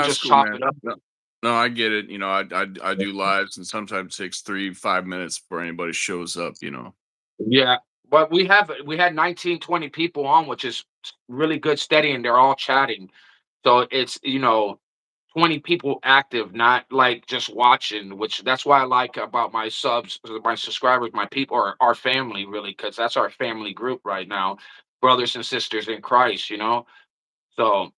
that's just cool, chop man. it up. No, no, I get it. I do lives, and sometimes it takes 3, 5 minutes before anybody shows up. Yeah, but we had 19, 20 people on, which is really good, steady, and they're all chatting. So it's 20 people active, not like just watching. Which that's why I like about my subs, my subscribers, my people, are our family really, because that's our family group right now, brothers and sisters in Christ. So,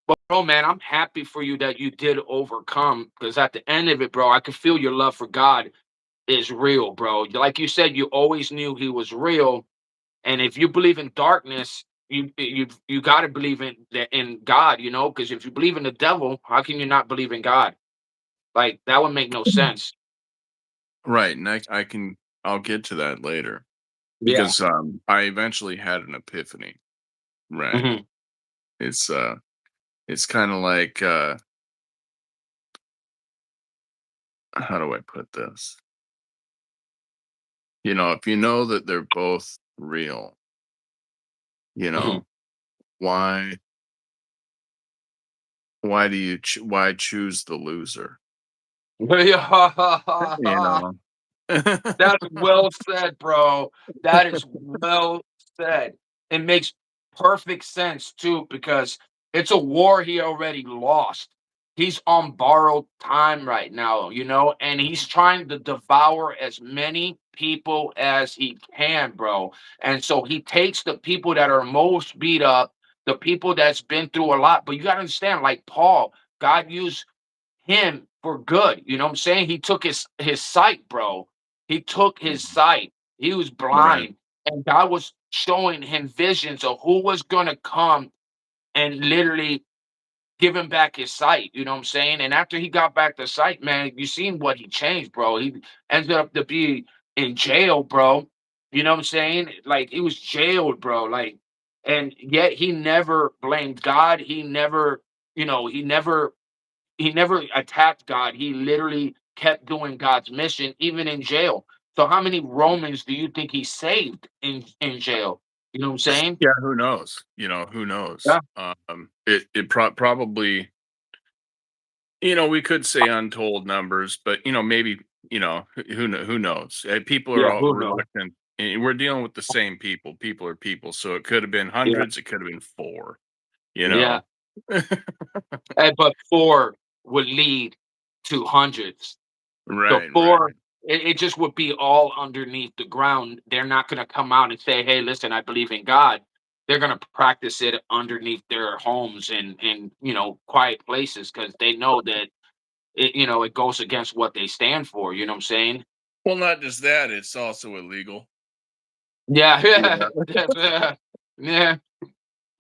but bro, man, I'm happy for you that you did overcome. Because at the end of it, bro, I could feel your love for God is real, bro. Like you said, you always knew He was real, and if you believe in darkness, you got to believe in God, because if you believe in the devil, how can you not believe in God? Like that would make no sense. Right, and I'll get to that later Yeah. because I eventually had an epiphany. Right, Hmm. it's it's kind of like how do I put this? If you know that they're both real, you Hmm. know why why choose the loser? You know. That's well said, bro. That is well said. It makes perfect sense too, because it's a war he already lost. He's on borrowed time right now, and he's trying to devour as many people as he can, bro. And so he takes the people that are most beat up, the people that's been through a lot. But you gotta understand, like Paul, God used him for good. You know what I'm saying? He took his sight, bro. He took his sight. He was Right. blind, and God was showing him visions of who was gonna come and literally give him back his sight. You know what I'm saying? And after he got back the sight, man, you seen what he changed, bro. He ended up to be in jail, bro. You know what I'm saying? Like he was jailed, bro. Like, and yet he never blamed God. He never attacked God. He literally kept doing God's mission, even in jail. So how many Romans do you think he saved in jail? You know what I'm saying? Yeah, who knows? Who knows? Yeah. Probably, we could say untold numbers, but maybe, who knows? People are Yeah. all Who knows? reluctant. And we're dealing with the same people. People are people. So it could have been Yeah. hundreds, it could have been four, you Yeah. know. But four would lead to hundreds. So Right, right. four, it just would be all underneath the ground. They're not going to come out and say, "Hey, listen, I believe in God." They're going to practice it underneath their homes and quiet places, because they know that it goes against what they stand for. You know what I'm saying? Well, not just that, it's also illegal. Yeah, Yeah. yeah, yeah.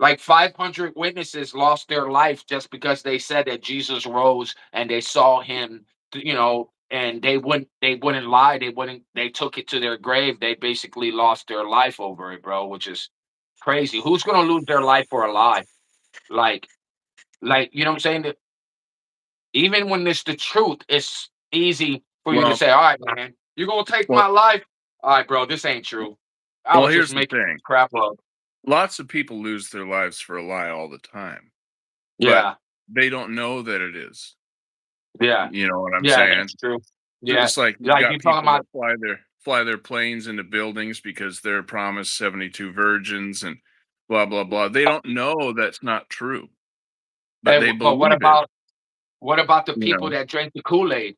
Like 500 witnesses lost their life just because they said that Jesus rose and they saw him, and they wouldn't lie. They took it to their grave. They basically lost their life over it, bro, which is crazy. Who's gonna lose their life for a lie? Like, you know what I'm saying? That even when it's the truth, it's easy for you to Well, say, all right, man, you're gonna take well, my life. All right, bro, this ain't true. I well, was just here's the making thing. crap up. Lots of people lose their lives for a lie all the time, but Yeah, they don't know that it is. yeah, You know what I'm yeah, saying? that's true. Yeah, Just like you've like you got talking people about. that fly their planes into buildings because they're promised 72 virgins and blah blah blah. They don't know that's not true, but they But what believe it, about the you people know. that drank the Kool-Aid?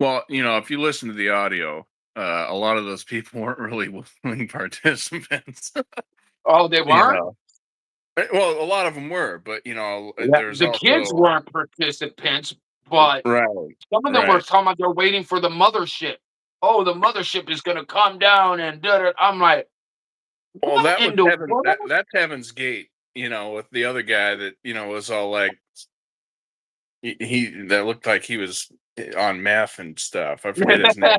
Well, if you listen to the audio, a lot of those people weren't really willing participants. Oh, they you weren't? know. Well, a lot of them were, but Yeah, there's the kids also weren't participants, but right, some of them were right. talking about they're waiting for the mothership. Oh, the mothership is gonna come down and da da. I'm like, Well, what that was in the heaven. world? That's Heaven's Gate. With the other guy that was all like he that looked like he was on meth and stuff. I forget his name,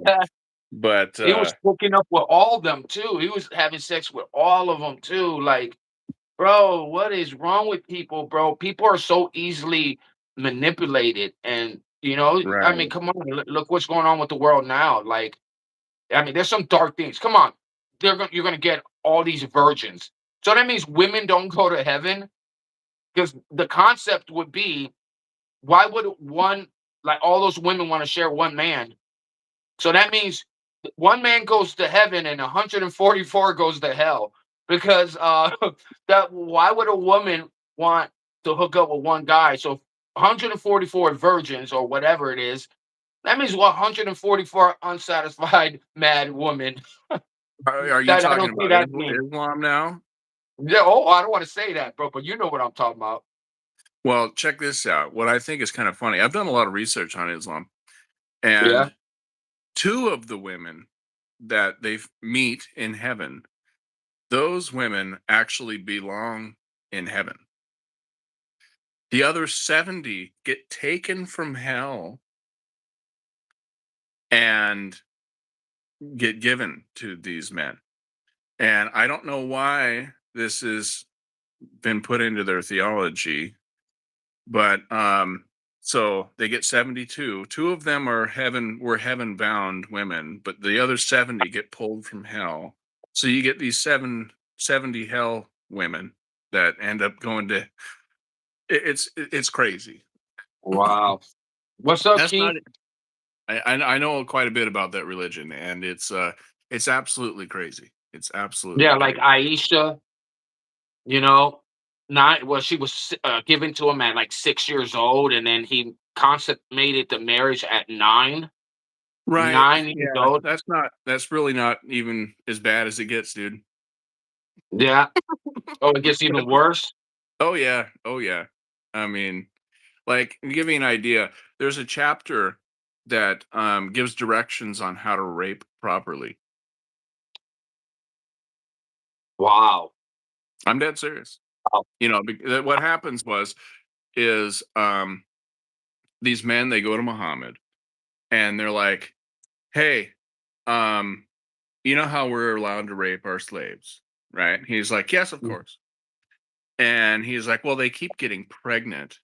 but He was hooking up with all of them too. He was having sex with all of them too. Like, bro, what is wrong with people, bro? People are so easily manipulated, and I mean, right. come on, look what's going on with the world now. Like, I mean, there's some dark things. Come on, you're gonna get all these virgins. So that means women don't go to heaven. because the concept would be, why would one, like all those women want to share one man? So that means one man goes to heaven and 144 goes to hell, because that, why would a woman want to hook up with one guy? So 144 virgins or whatever it is, that means 144 unsatisfied mad women. Are you That I talking don't see about that being. Islam now? Yeah, oh, I don't want to say that, bro, but you know what I'm talking about. Well, check this out. What I think is kind of funny. I've done a lot of research on Islam, Yeah. and two of the women that they meet in heaven, those women actually belong in heaven. The other 70 get taken from hell and get given to these men. And I don't know why this has been put into their theology, but so they get 72. Two of them were heaven bound women, but the other 70 get pulled from hell. So you get these 70 hell women that end up going to it's crazy. Wow. What's up, That's not Keith? I know quite a bit about that religion, and it's absolutely crazy. It's Yeah, absolutely like crazy. Aisha, you know, not, well, she was given to him at like 6 years old, and then he consummated the marriage at nine, Right. 9 years Yeah. old. That's really not even as bad as it gets, dude. Yeah. Oh, it gets even worse. Oh yeah. Oh yeah. I mean, like to give you an idea, there's a chapter that gives directions on how to rape properly. Wow. I'm dead serious. Wow. What happens is these men they go to Muhammad and they're like, "Hey, um, you know how we're allowed to rape our slaves, right?" He's like, "Yes, of course." And he's like, "Well, they keep getting pregnant,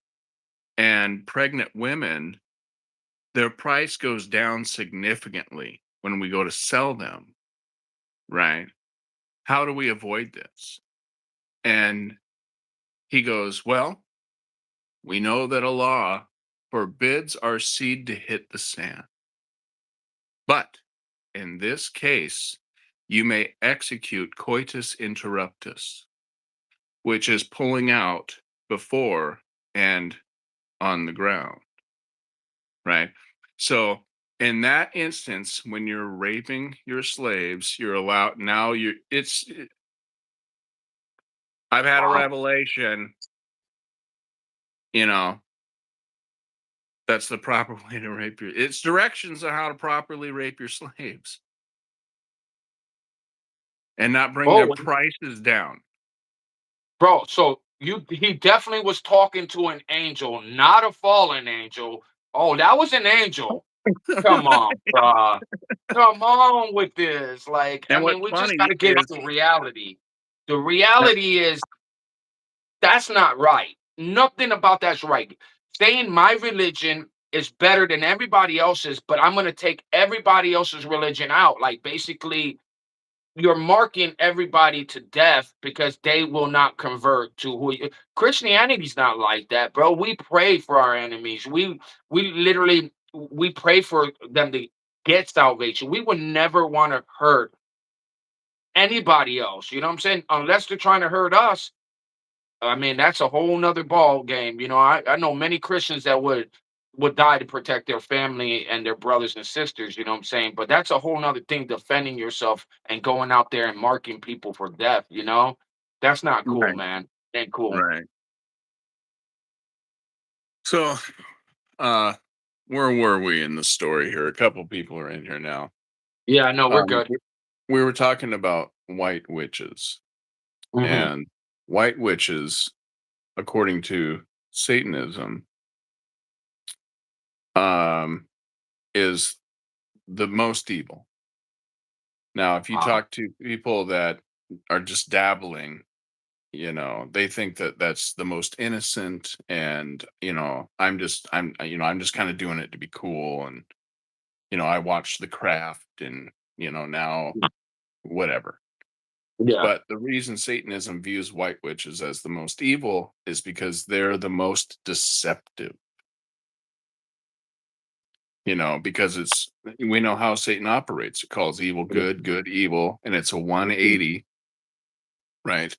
and pregnant women, their price goes down significantly when we go to sell them, right? How do we avoid this?" And he goes, "Well, we know that Allah forbids our seed to hit the sand. But in this case, you may execute coitus interruptus, which is pulling out before and on the ground, right? So in that instance, when you're raping your slaves, you're allowed now I've had a Wow. revelation, you know, that's the proper way to rape it's directions on how to properly rape your slaves and not bring their Oh, prices down. bro. So he definitely was talking to an angel, not a fallen angel. Oh, that was an angel. Come on, bruh. Come on with this. Like, I And mean, what's we just funny gotta get is into reality. The that reality is, that's not right. Nothing about that's right. Saying my religion is better than everybody else's, but I'm gonna take everybody else's religion out. Like, basically, you're marking everybody to death because they will not convert to who you. Christianity's not like that, bro. We pray for our enemies. We literally, we pray for them to get salvation. We would never want to hurt anybody else. You know what I'm saying? Unless they're trying to hurt us. I mean, that's a whole nother ball game. I know many Christians that would die to protect their family and their brothers and sisters, you know what I'm saying? But that's a whole nother thing, defending yourself and going out there and marking people for death, you know? That's not cool, right, man. Ain't cool. right. So, uh, where were we in the story here? A couple people are in here now. Yeah, no, we're Um, good. we we were talking about white witches, Hmm. and white witches, according to Satanism, um, is the most evil. Now, if you Wow. talk to people that are just dabbling, they think that that's the most innocent, and I'm just kind of doing it to be cool, and I watched The Craft, and now whatever. Yeah. But the reason Satanism views white witches as the most evil is because they're the most deceptive, because we know how Satan operates. It calls evil good, good evil, and it's a Mhm. 180, right?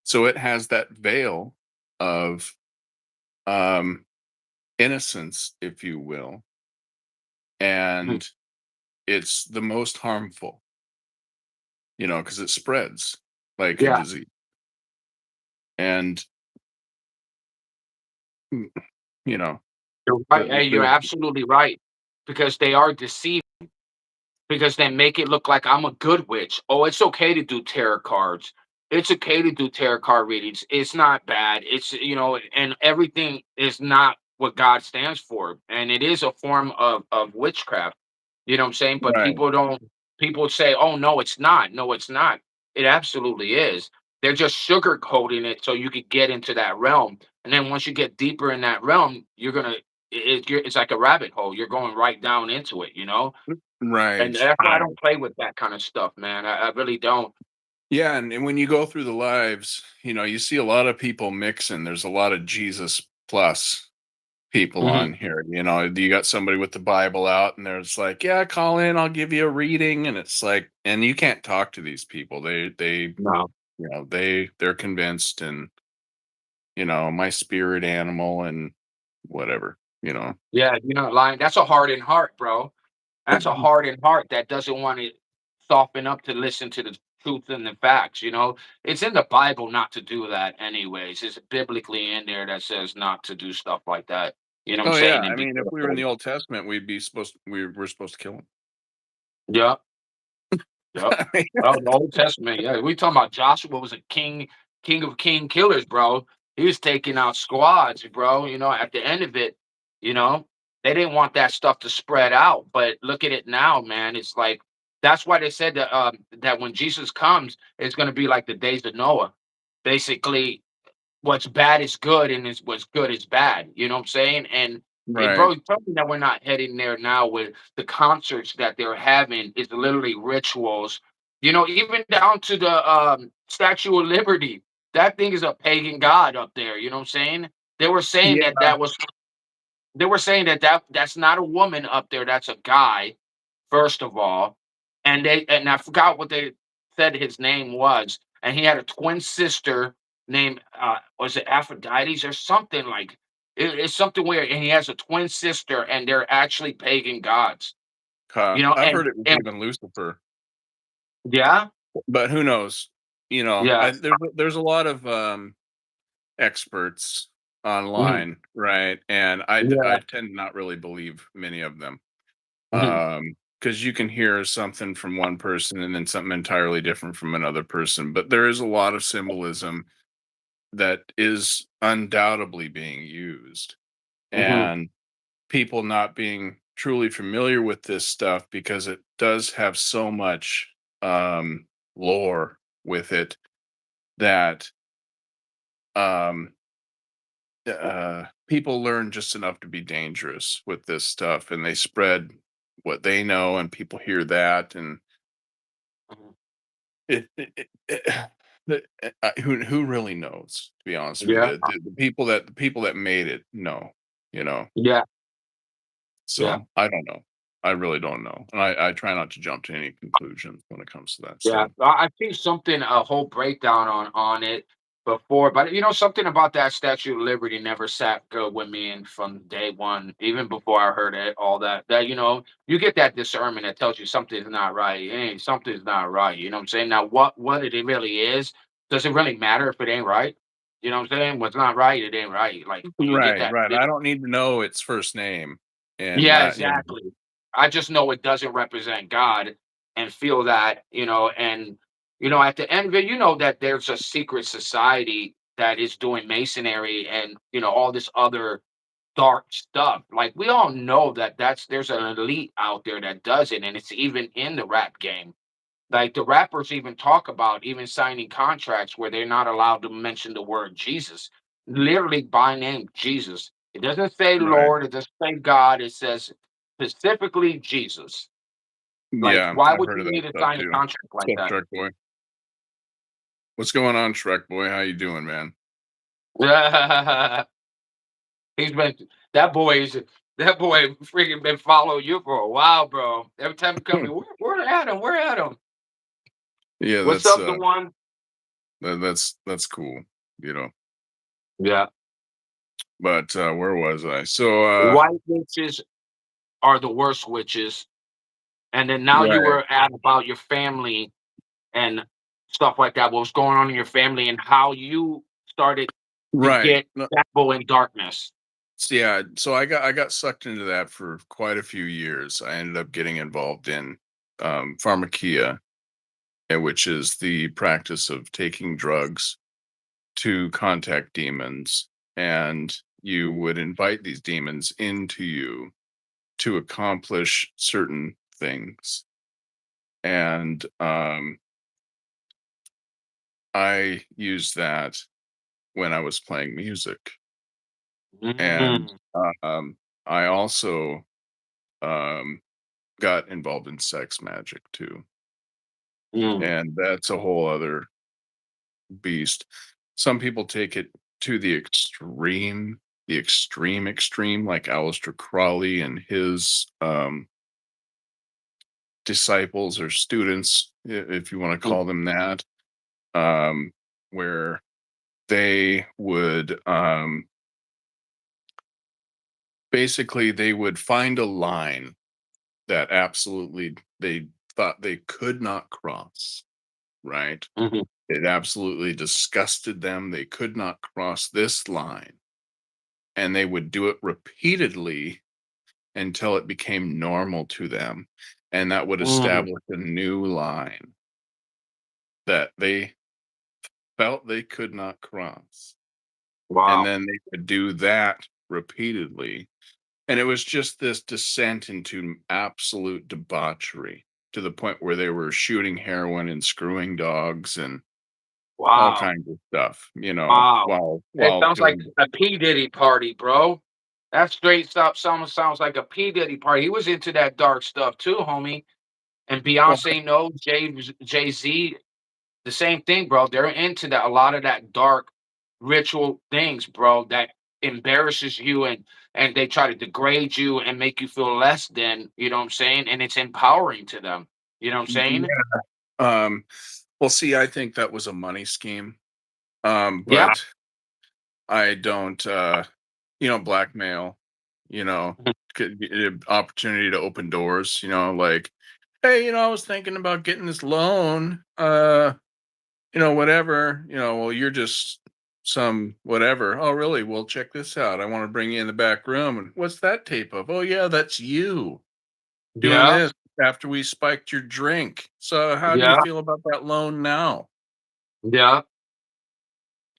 So it has that veil of um innocence, if you will, Mhm. and it's the most harmful, because it spreads like a Yeah. disease. And mm, you know, You're right. the, Hey, you're the absolutely right because they are deceived because they make it look like I'm a good witch. Oh, it's okay to do tarot cards. It's okay to do tarot card readings. It's not bad. And everything is not what God stands for. And it is a form of witchcraft. You know what I'm saying? But right, people say, oh, no, it's not. No, it's not. It absolutely is. They're just sugarcoating it so you could get into that realm. And then once you get deeper in that realm, it's like a rabbit hole. You're going right down into it, you know? And right, that's why I right. don't play with that kind of stuff, man. I really don't. Yeah, and when you go through the lives, you see a lot of people mixing. There's a lot of Jesus plus people Mhm. on here. You got somebody with the Bible out, and there's like, yeah, call in, I'll give you a reading, and it's like, and you can't talk to these people. No. They're convinced, and my spirit animal and whatever. Yeah, you're not lying. That's a hardened heart, bro. That's a hardened heart that doesn't want to soften up to listen to the truth and the facts, you know? It's in the Bible not to do that anyways. It's biblically in there that says not to do stuff like that. You know what I'm Oh yeah, saying? I And be mean, if we were in careful. the Old Testament, we're supposed to kill him. Yeah. Yep. Well, the Old Testament, yeah, we talking about Joshua was a king of king killers, bro. He was taking out squads, bro. At the end of it, you know, they didn't want that stuff to spread out. But look at it now, man. It's like that's why they said that when Jesus comes, it's gonna be like the days of Noah. Basically, what's bad is good and what's good is bad. You know what I'm saying? And Right. bro, tell me that we're not heading there now with the concerts that they're having is literally rituals. Even down to the Statue of Liberty. That thing is a pagan god up there. You know what I'm saying? They were saying that Yeah. that was. They were saying that's not a woman up there. That's a guy. First of all, and I forgot what they said his name was, and he had a twin sister named was it Aphrodite's or something like it's something weird, and he has a twin sister, and they're actually pagan gods, I've and heard it was and even Lucifer, yeah, but who knows? yeah, There's a lot of experts mhm, online, right? And yeah, I tend to not really believe many of them, mhm, because you can hear something from one person and then something entirely different from another person. But there is a lot of symbolism that is undoubtedly being used, mhm, and people not being truly familiar with this stuff because it does have so much lore with it that um people learn just enough to be dangerous with this stuff, and they spread what they know, and people hear that, and mhm, who really knows, to be honest with yeah, you. The people that made it know, you know yeah, yeah. so I don't know. I really don't know, and I try not to jump to any conclusions when it comes to that Yeah, stuff. I think something a whole breakdown on it before, but something about that Statue of Liberty never sat good with me, and from day one, even before I heard it, all that you get that discernment that tells you something's not right. Hey, something's not right. You know what I'm saying? Now, what it really is, does it really matter if it ain't right? You know what I'm saying? What's not right, it ain't right. Like when you get Right, that right. I don't need to know its first name, and yeah, that exactly. I just know it doesn't represent God and feel that and at the end of it, you know that there's a secret society that is doing masonry and all this other dark stuff. Like we all know that there's an elite out there that does it and it's even in the rap game. Like the rappers even talk about even signing contracts where they're not allowed to mention the word Jesus, literally by name Jesus. It doesn't say right. Lord, it doesn't say God, it says specifically Jesus. Like, Yeah, why I've would heard you of that need to stuff sign a too. contract like Stuff that? Truck Boy. What's going on, Shrek boy? How you doing, man? He's been that boy freaking been following you for a while, bro. Every time you come here, where Adam? Where Adam? Yeah, What's that's up, the one? that's cool, you know. Yeah. But where was I? So White witches are the worst witches. And then now you right, were at about your family and stuff like that. What was going on in your family and how you started to right. get No, dabble in darkness. so yeah, so I got sucked into that for quite a few years. I ended up getting involved in pharmakia, which is the practice of taking drugs to contact demons, and you would invite these demons into you to accomplish certain things. And I used that when I was playing music, and Mm, I also um, got involved in sex magic too, mm, and that's a whole other beast. Some people take it to the extreme, like Aleister Crowley and his disciples or students, if you want to mm, call them that, um, where they would basically they would find a line that absolutely they thought they could not cross, right? mhm, It absolutely disgusted them. They could not cross this line. And they would do it repeatedly until it became normal to them. And that would mm. establish a new line that they felt they could not cross. And Wow. then they could do that repeatedly. And it was just this descent into absolute debauchery to the point where they were shooting heroin and screwing dogs and all Wow. kinds of stuff, Wow. It while sounds like doing. a P. Diddy party, bro. That straight stop sounds like a P. Diddy party. He was into that dark stuff too, homie. And Well, Beyonce knows Jay-Z, the same thing, bro. They're into that a lot of that dark ritual things, bro, that embarrasses you and they try to degrade you and make you feel less than, you know what I'm saying? And it's empowering to them. You know what I'm saying? yeah, well, see, I think that was a money scheme. Yeah. But I don't, blackmail, could get an opportunity to open doors, like, hey, I was thinking about getting this loan, whatever, well, you're just some whatever. Oh, really? Well, check this out. I want to bring you in the back room. And what's that tape of? Oh, yeah, that's you doing Yeah. this after we spiked your drink. So, how do you Yeah. feel about that loan now? Yeah.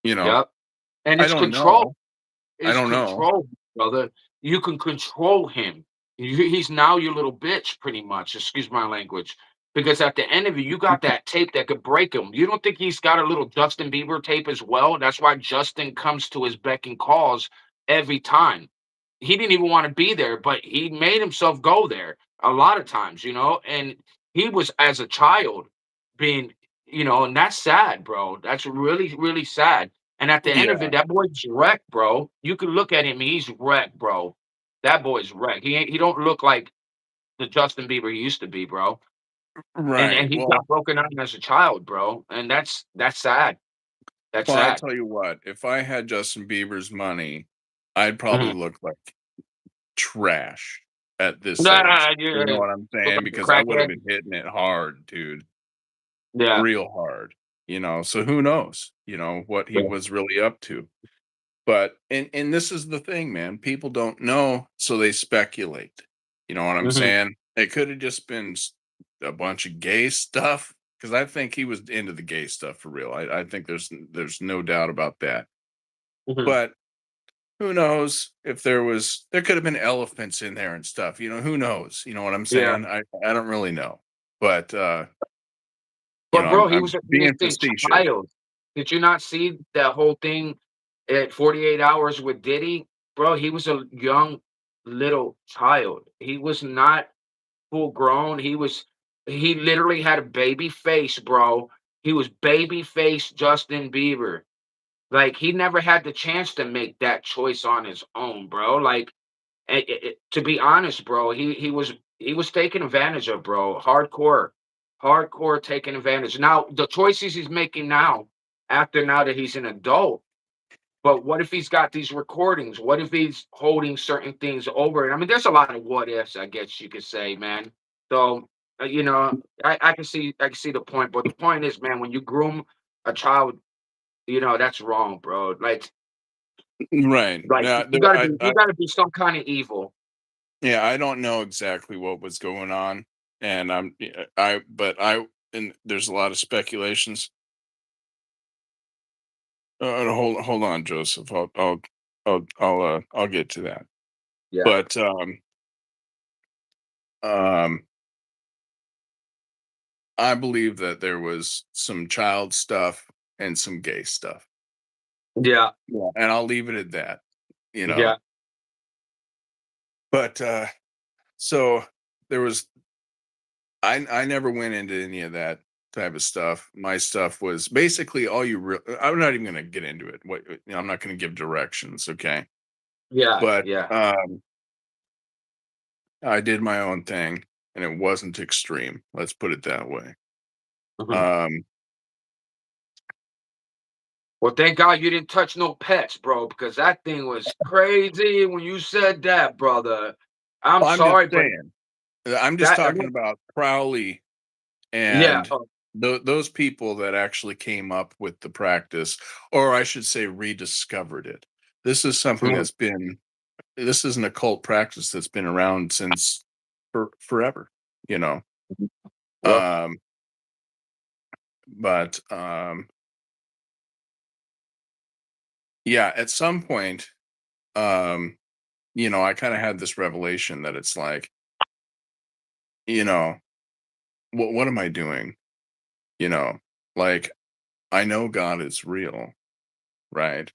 You know, Yeah. And I it's don't control. know. I It's don't know. control, brother. You can control him. He's now your little bitch, pretty much. Excuse my language. Because at the end of it, you got that tape that could break him. You don't think he's got a little Justin Bieber tape as well? That's why Justin comes to his beck and calls every time. He didn't even want to be there, but he made himself go there a lot of times, and he was as a child being, and that's sad, bro. That's really, really sad. And at the end of Yeah. it, that boy's wrecked, bro. You can look at him, he's wrecked, bro. That boy's wrecked. He don't look like the Justin Bieber he used to be, bro. And Right. he Well, got broken down as a child, bro. And that's sad. That's I sad. tell you what, if I had Justin Bieber's money, I'd probably Mhm. look like trash at this age. Nah, You know yeah. what I'm Look saying? like a Because I would have crackhead. been hitting it hard, dude, Yeah. real hard. So who knows, what he Yeah. was really up to. But and this is the thing, man. People don't know, so they speculate. You know what I'm Mhm. saying? It could have just been a bunch of gay stuff because I think he was into the gay stuff for real. I think there's no doubt about that. Mhm. But who knows if there could have been elephants in there and stuff. Who knows? You know what I'm Yeah. saying? I don't really know. But But bro, he I'm was an being innocent facetious. child. Did you not see that whole thing at 48 hours with Diddy? Bro, he was a young little child. He was not full grown. He literally had a baby face, bro. He was babyface Justin Bieber. Like, he never had the chance to make that choice on his own, bro. Like, to be honest, bro, he was taken advantage of, bro. Hardcore taking advantage. Now, the choices he's making now, after now that he's an adult, but what if he's got these recordings? What if he's holding certain things over? I mean, there's a lot of what ifs, I guess you could say, man. So, I can see the point, but the point is, man, when you groom a child, that's wrong, bro. Right. Like Yeah, you gotta be you gotta be some kind of evil. yeah, I don't know exactly what was going on, and yeah, and there's a lot of speculations. Hold on, Joseph. I'll get to that. Yeah. But um, I believe that there was some child stuff and some gay stuff. Yeah. Yeah, and I'll leave it at that. You know, Yeah. but so there was. I never went into any of that type of stuff. My stuff was basically all you. I'm not even going to get into it. I'm not going to give directions. Okay, Yeah. but Yeah. I did my own thing, and it wasn't extreme. Let's put it that way. Mhm. Um, Well, thank God you didn't touch no pets, bro, because that thing was crazy when you said that, brother. I'm well, I'm just sorry, but saying. I'm just that talking about Crowley yeah. and those people that actually came up with the practice, or I should say, rediscovered it. This is something Mhm. that's been. This is an occult practice that's been around since forever. You know. Yep. Um, but yeah, at some point, um, I kind of had this revelation that it's like, you know, what am I doing? You know, like I know God is real, right?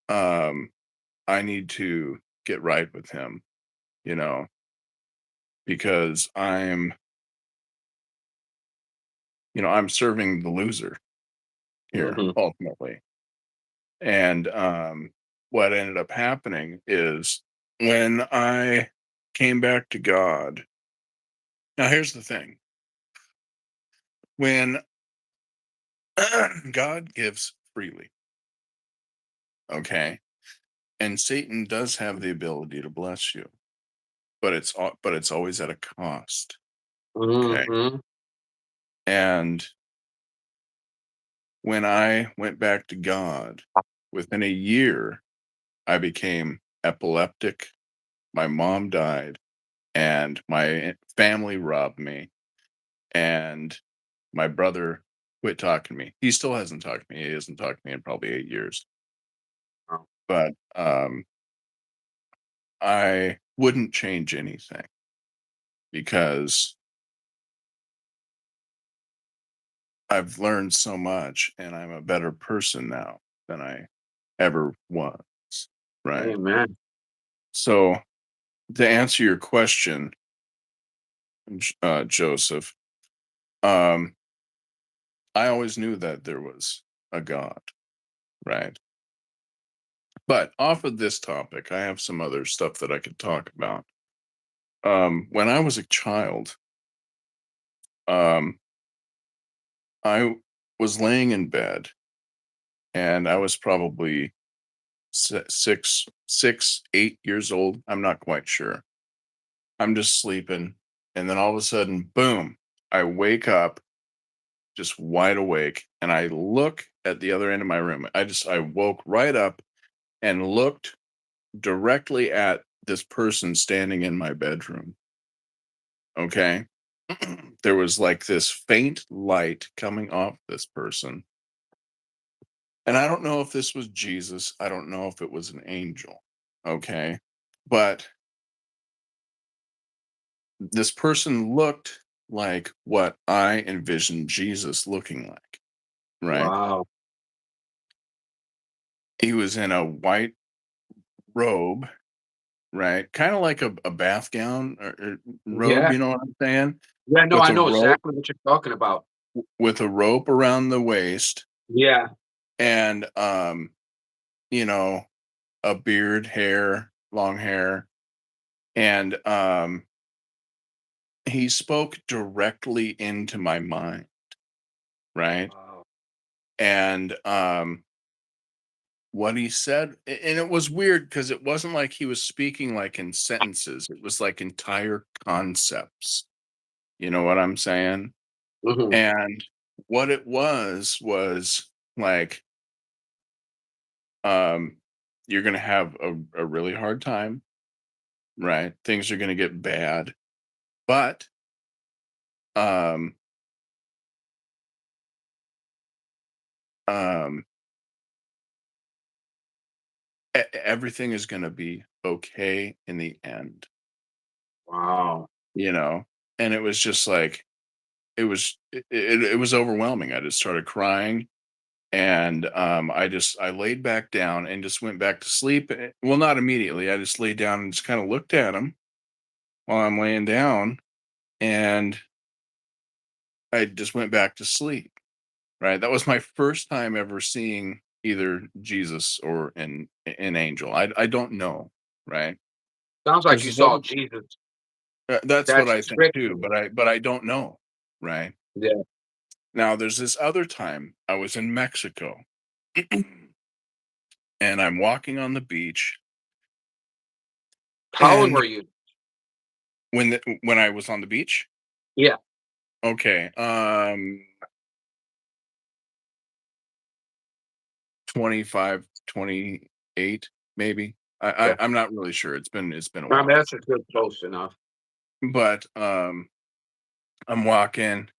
Um, I need to get right with him, you know, because I'm serving the loser here Mhm. ultimately. And what ended up happening is when I came back to God. Now here's the thing. When God gives freely, okay? And Satan does have the ability to bless you, but it's always at a cost, okay? Mhm. And when I went back to God, within a year, I became epileptic. My mom died, and my family robbed me, and my brother quit talking to me. He still hasn't talked to me. He hasn't talked to me in probably 8 years. Oh, But I wouldn't change anything because I've learned so much and I'm a better person now than I ever was. Right. amen. So, to answer your question, Joseph, um, I always knew that there was a God. Right. But off of this topic, I have some other stuff that I could talk about. When I was a child, um, I was laying in bed and I was probably 8 years old. I'm not quite sure. I'm just sleeping. And then all of a sudden, boom, I wake up just wide awake and I look at the other end of my room. I woke right up and looked directly at this person standing in my bedroom. Okay. There was like this faint light coming off this person. And I don't know if this was Jesus. I don't know if it was an angel. Okay. But this person looked like what I envisioned Jesus looking like, right? Wow. He was in a white robe, right? Kind of like a bath gown or robe, Yeah. you know what I'm saying? Yeah, no, With I a know rope, exactly what you're talking about. with a rope around the waist Yeah. and you know, a beard, hair, long hair, and he spoke directly into my mind, right? Wow. And what he said, and it was weird because it wasn't like he was speaking like in sentences. It was like entire concepts. You know what I'm saying? Mhm. And what it was like, um, you're gonna have a really hard time, right? Things are gonna get bad, but um, um, everything is gonna be okay in the end, Wow. you know. And it was just like it was overwhelming. I just started crying, and I laid back down and just went back to sleep. Well, not immediately. I just laid down and just kind of looked at him while I'm laying down, and I just went back to sleep. Right. That was my first time ever seeing either Jesus or an angel. I don't know. Right. Sounds like There's you this saw other. Jesus. That's what That's I think too. scripture. But I don't know. Right. Yeah. Now there's this other time I was in Mexico, and I'm walking on the beach, How old and were you? when I was on the beach. Yeah. Okay, 25, 28, maybe. Yeah. I'm not really sure. It's been a I mean, while. that's a good close enough. But I'm walking,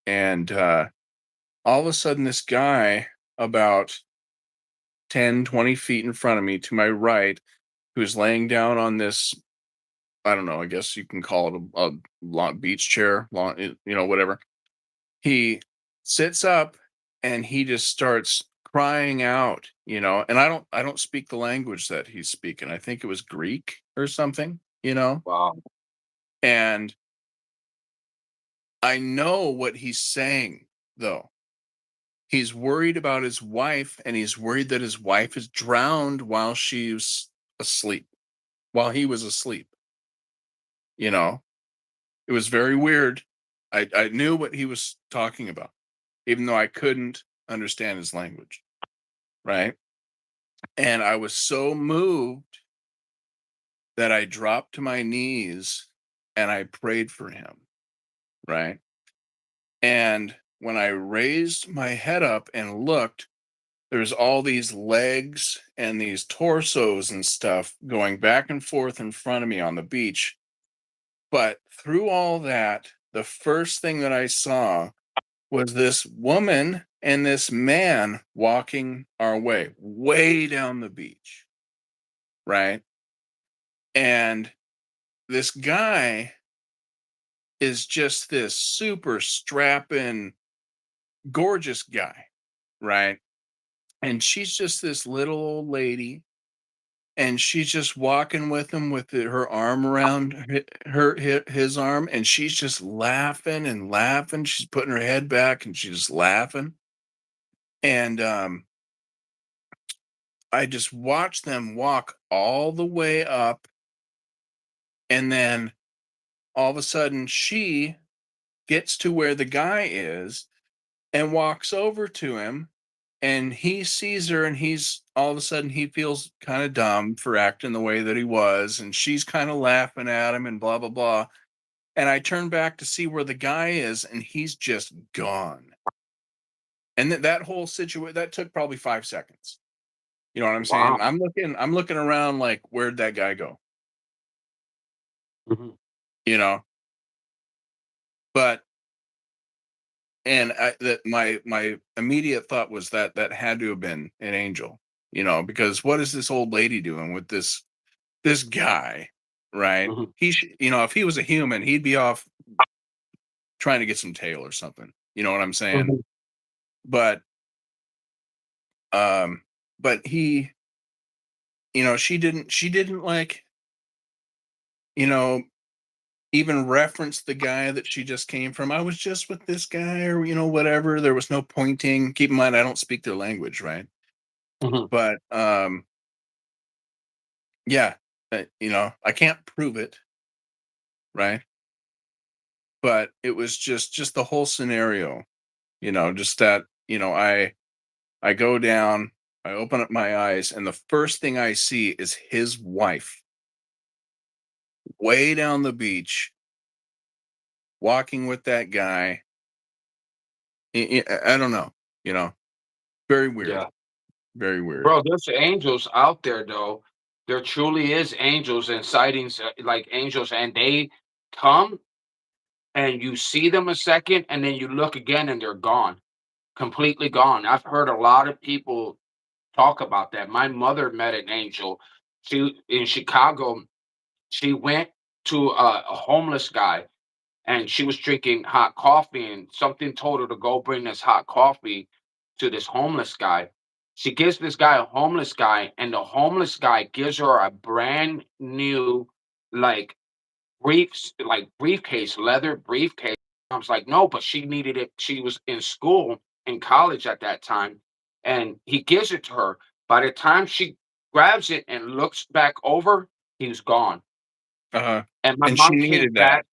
and all of a sudden this guy about 10, 20 feet in front of me to my right, who's laying down on this, I don't know, I guess you can call it a beach chair, whatever. He sits up and he just starts crying out, and I don't speak the language that he's speaking. I think it was Greek or something. Wow. And I know what he's saying though. He's worried about his wife, and he's worried that his wife is drowned while she's asleep, while he was asleep, you know. It was very weird. I knew what he was talking about, even though I couldn't understand his language, right? And I was so moved that I dropped to my knees and I prayed for him, right? And when I raised my head up and looked, there's all these legs and these torsos and stuff going back and forth in front of me on the beach. But through all that, the first thing that I saw was this woman and this man walking our way down the beach, right? And this guy is just this super strapping, gorgeous guy, right? And she's just this little old lady, and she's just walking with him with her arm around his arm, and she's just laughing and laughing. She's putting her head back and she's just laughing. And I just watched them walk all the way up, and then all of a sudden she gets to where the guy is and walks over to him, and he sees her, and he's all of a sudden he feels kind of dumb for acting the way that he was, and she's kind of laughing at him and blah blah blah. And I turn back to see where the guy is, and he's just gone. And that whole situation that took probably 5 seconds. You know what I'm saying? Wow. I'm looking around like, where'd that guy go? Mhm. You know, but and that my immediate thought was that that had to have been an angel, because what is this old lady doing with this guy, right? Mhm. If he was a human, he'd be off trying to get some tail or something. You know what I'm saying? Mhm. But um, but she didn't like, you know, even reference the guy that she just came from. I was just with this guy, or whatever. There was no pointing. Keep in mind, I don't speak their language, right? Mhm. But yeah, I can't prove it, right? But it was just the whole scenario, just that, I go down, I open up my eyes, and the first thing I see is his wife way down the beach walking with that guy. I don't know, you know, very weird, Yeah. very weird. Bro, there's angels out there though. There truly is angels and sightings, like angels, and they come and you see them a second and then you look again and they're gone, completely gone. I've heard a lot of people talk about that. My mother met an angel. She in Chicago, she went to a homeless guy and she was drinking hot coffee and something told her to go bring this hot coffee to this homeless guy. She gives this guy a homeless guy and the homeless guy gives her a brand new like briefcase, leather briefcase. I was like, no, but she needed it. She was in school, in college at that time, and he gives it to her. By the time she grabs it and looks back over, he's gone. Uh-huh. And my And she mom came needed that. back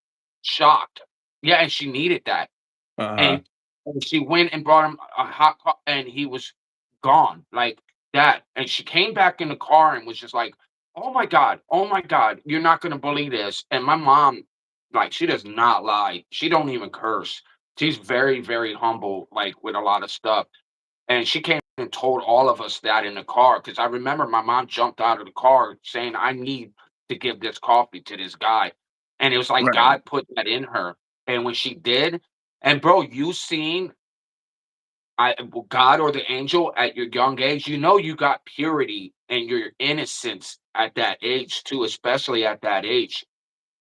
shocked. Yeah, and she needed that. Uh-huh. And she went and brought him a hot co and he was gone like that, and she came back in the car and was just like, oh my god, you're not gonna believe this." And my mom, like, she does not lie. She don't even curse. She's very, very humble, like, with a lot of stuff. And she came and told all of us that in the car because I remember my mom jumped out of the car saying, "I need to give this coffee to this guy." And it was like Right. God put that in her. And when she did, and bro, you seen God or the angel at your young age, you know you got purity and your innocence at that age too, especially at that age.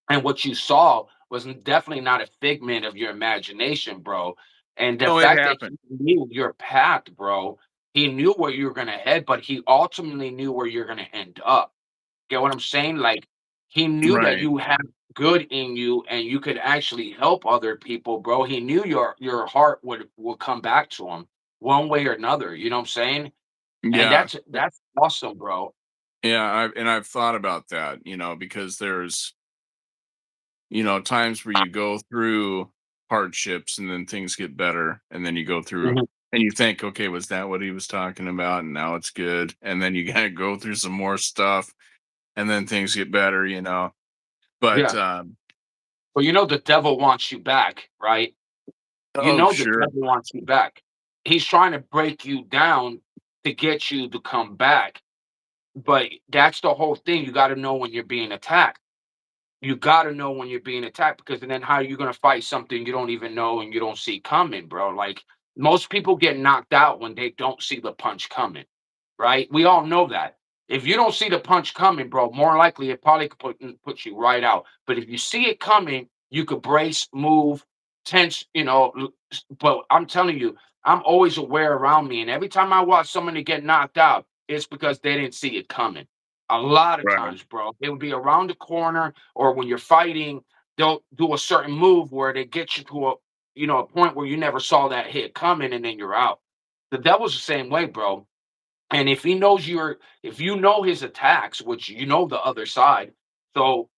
And what you saw was definitely not a figment of your imagination, bro. And the Oh, it fact that happened. he knew your path, bro, he knew where you were gonna head, but he ultimately knew where you're gonna end up. Get what I'm saying? Like he knew that Right. you had good in you and you could actually help other people, bro. He knew your heart would come back to him one way or another. You know what I'm saying? And Yeah. that's awesome, bro. Yeah, I've thought about that, because there's, times where you go through hardships and then things get better, and then you go through Mhm. and you think, okay, was that what he was talking about? And now it's good. And then you gotta go through some more stuff and then things get better. But Yeah. But you know the devil wants you back, right? You oh know the sure. devil wants you back. He's trying to break you down to get you to come back. But that's the whole thing. You got to know when you're being attacked. You got to know when you're being attacked because then how are you going to fight something you don't even know and you don't see coming, bro? Like most people get knocked out when they don't see the punch coming, right? We all know that. If you don't see the punch coming, bro, more likely it probably could put you right out. But if you see it coming, you could brace, move, tense, But I'm telling you, I'm always aware around me. And every time I watch somebody get knocked out, it's because they didn't see it coming. A lot of Right. times, bro, it would be around the corner or when you're fighting, they'll do a certain move where they get you to a point where you never saw that hit coming and then you're out. The devil's the same way, bro. And if you know his attacks, which you know the other side, so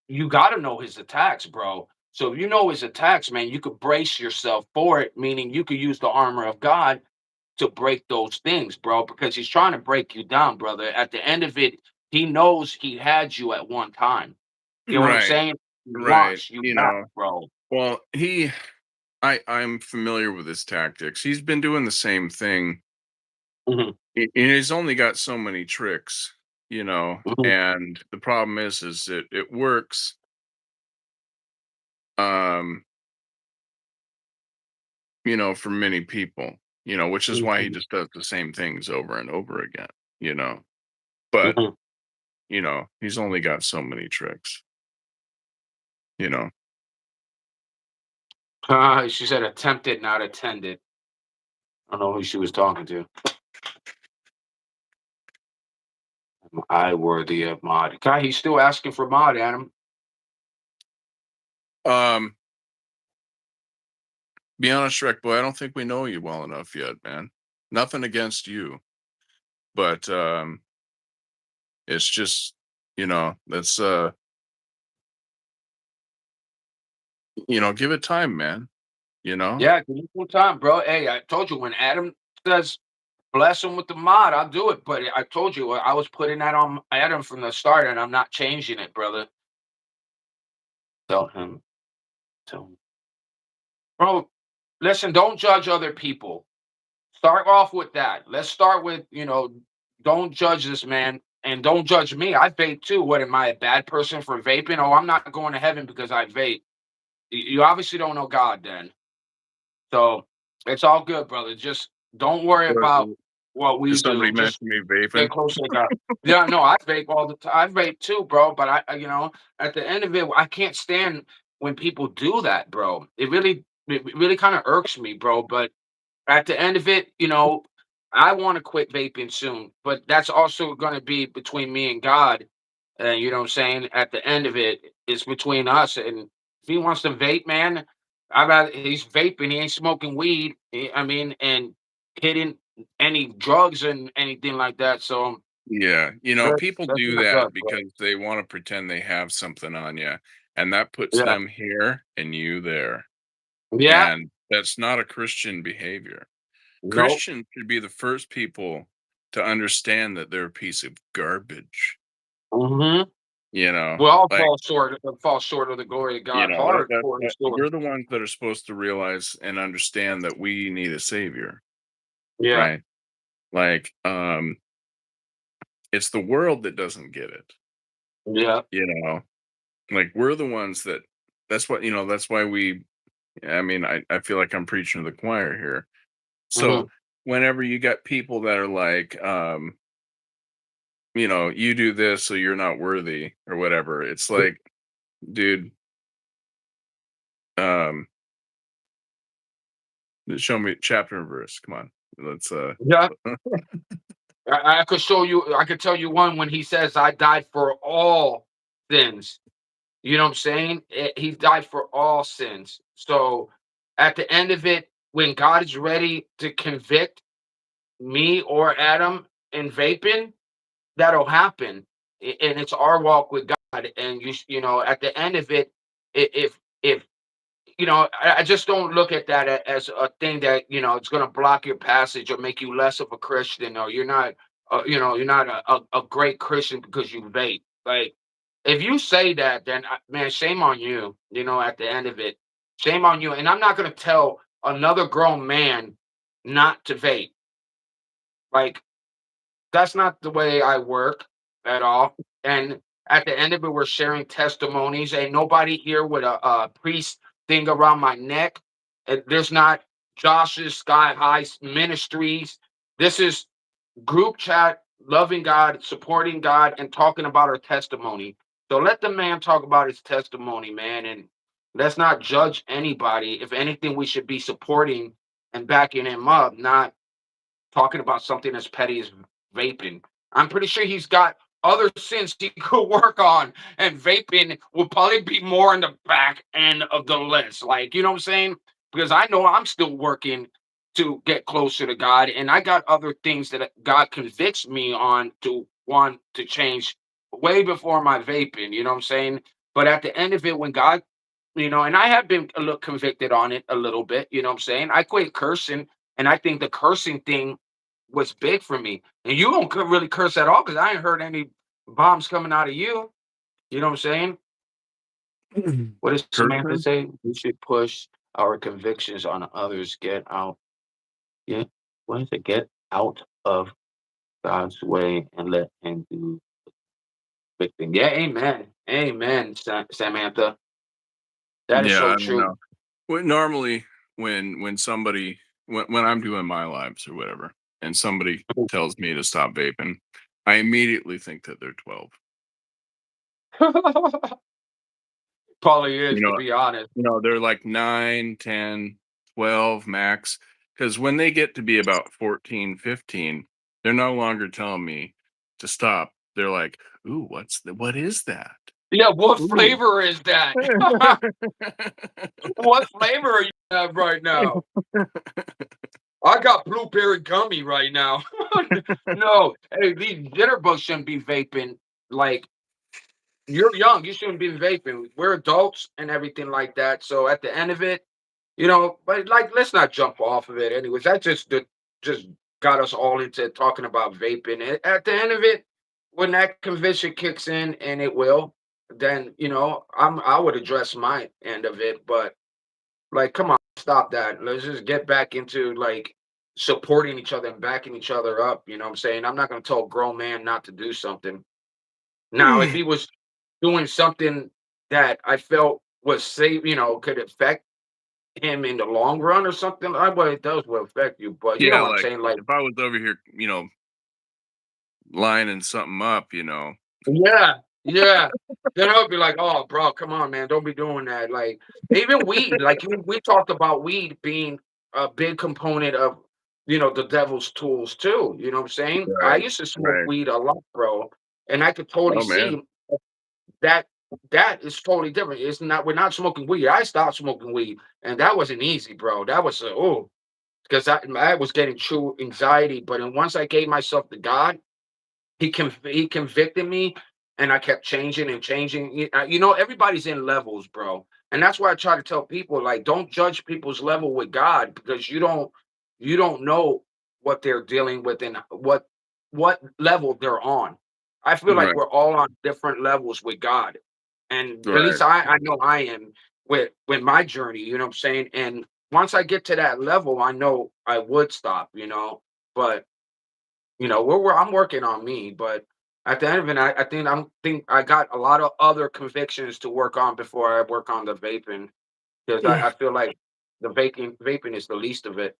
you got to know his attacks, bro. So if you know his attacks, man, you could brace yourself for it, meaning you could use the armor of God to break those things, bro, because he's trying to break you down, brother. At the end of it, he knows he had you at one time. Get what I'm Right. saying? He Right. wants you back, bro. Well, I'm familiar with his tactics. He's been doing the same thing. Mhm, And he's only got so many tricks. mhm, And the problem is it works, um, for many people, which is why he mhm, just does the same things over and over again. But, mhm. he's only got so many tricks. She said attempted, not attended. I don't know who she was talking to. Am I worthy of mod? God, he's still asking for mod, Adam. Um, be honest, Shrek boy, I don't think we know you well enough yet, man. Nothing against you, but it's just, let's give it time, man. You know? Yeah, give me some time, bro. Hey, I told you when Adam says bless him with the mod, I'll do it. But I told you I was putting that on Adam from the start, and I'm not changing it, brother. Tell him. Tell him. Bro, listen, don't judge other people. Start off with that. Let's start with, don't judge this man and don't judge me. I vape too. What am I, a bad person for vaping? Oh, I'm not going to heaven because I vape. You obviously don't know God then. So it's all good, brother. Just don't worry What about what we Did somebody do. Just mention me get vaping? closer to God. Yeah, no, I vape all the time. I vape too, bro. But at the end of it, I can't stand when people do that, bro. It really kind of irks me, bro. But at the end of it, I want to quit vaping soon, but that's also going to be between me and God. And you know what I'm saying? At the end of it, it's between us. And if he wants to vape, man, he's vaping, he ain't smoking weed. I mean, and hitting any drugs and anything like that. So Yeah, people that's do not that good, bro. because they wanna pretend they have something on you, and that puts Yeah. them here and you there, Yeah. and that's not a Christian behavior. Nope. Christians should be the first people to understand that they're a piece of garbage, Hmm. you know? We all Like, fall short of the glory of God. Hard for the story. we're the ones that are supposed to realize and understand that we need a savior, Yeah. right? Like, it's the world that doesn't get it, Yeah. you know? Like, we're the ones that's why I mean, I feel like I'm preaching to the choir here. Hmm. So, whenever you got people that are like, "You do this, so you're not worthy," or whatever, it's like, dude, um, show me chapter and verse, come on. Let's, Yeah. I could show you. I could tell you one when he says, "I died for all sins." You know what I'm saying? He died for all sins. So at the end of it, when God is ready to convict me or Adam in vaping, that'll happen. And it's our walk with God. And at the end of it, if I just don't look at that as a thing that it's going to block your passage or make you less of a Christian, or you're not a great Christian because you vape. Like, if you say that, then man, shame on you. At the end of it, shame on you. And I'm not going to tell another grown man not to vape. Like, that's not the way I work at all. And at the end of it, we're sharing testimonies. Ain't nobody here with a priest thing around my neck. There's not Josh's Sky High Ministries. This is group chat, loving God, supporting God, and talking about our testimony. So let the man talk about his testimony, man. And let's not judge anybody. If anything, we should be supporting and backing him up, not talking about something as petty as vaping. I'm pretty sure he's got other sins he could work on, and vaping will probably be more in the back end of the list. Like, you know what I'm saying? Because I know I'm still working to get closer to God, and I got other things that God convicts me on to want to change way before my vaping. You know what I'm saying? But at the end of it, when God, and I have been a little convicted on it a little bit. You know what I'm saying? I quit cursing, and I think the cursing thing was big for me. And you don't really curse at all because I ain't heard any bombs coming out of you. You know what I'm saying? What does Samantha Person? say? We should push our convictions on others. Get out. Yeah. What is it? Get out of God's way and let Him do big thing. Yeah. Amen. Amen. Samantha. That is Yeah, so I don't true. know. Normally, when somebody when I'm doing my lives or whatever, and somebody tells me to stop vaping, I immediately think that they're 12. Probably You is, to know be honest. they're like 9, 10, 12 max. Because when they get to be about 14, 15, they're no longer telling me to stop. They're like, "Ooh, what is that?" Yeah, what Ooh. flavor is that? What flavor are you have right now? I got blueberry gummy right now. No, hey, these jitterbugs shouldn't be vaping. Like, you're young, you shouldn't be vaping. We're adults and everything like that. So at the end of it, but like, let's not jump off of it. Anyways, that just got us all into talking about vaping. And at the end of it, when that conviction kicks in, and it will, then I would address my end of it. But like, come on, stop that. Let's just get back into like supporting each other and backing each other up. You know what I'm saying? I'm not gonna tell a grown man not to do something. Now, if he was doing something that I felt was safe, could affect him in the long run or something, well, it does will affect you. But you know Yeah, what I'm like, saying? Like, if I was over here, lining something up, yeah, yeah. Then I would be like, oh, bro, come on, man, don't be doing that. Like, even weed, like we talked about weed being a big component of, the devil's tools too. You know what I'm saying? I Right, used to smoke right. weed a lot, bro, and I could totally Oh, man. see that that is totally different. It's not We're not smoking weed. I stopped smoking weed, and that wasn't easy, bro. That was because I was getting true anxiety. But then once I gave myself to God, he convicted me, and I kept changing and changing. Everybody's in levels, bro, and that's why I try to tell people, like, don't judge people's level with God, because you don't know what they're dealing with and what level they're on. I feel like Right, we're all on different levels with God, and at right. least I know I am with my journey. You know what I'm saying? And once I get to that level, I know I would stop. But I'm working on me, but at the end of it, I think I got a lot of other convictions to work on before I work on the vaping, because I feel like the vaping is the least of it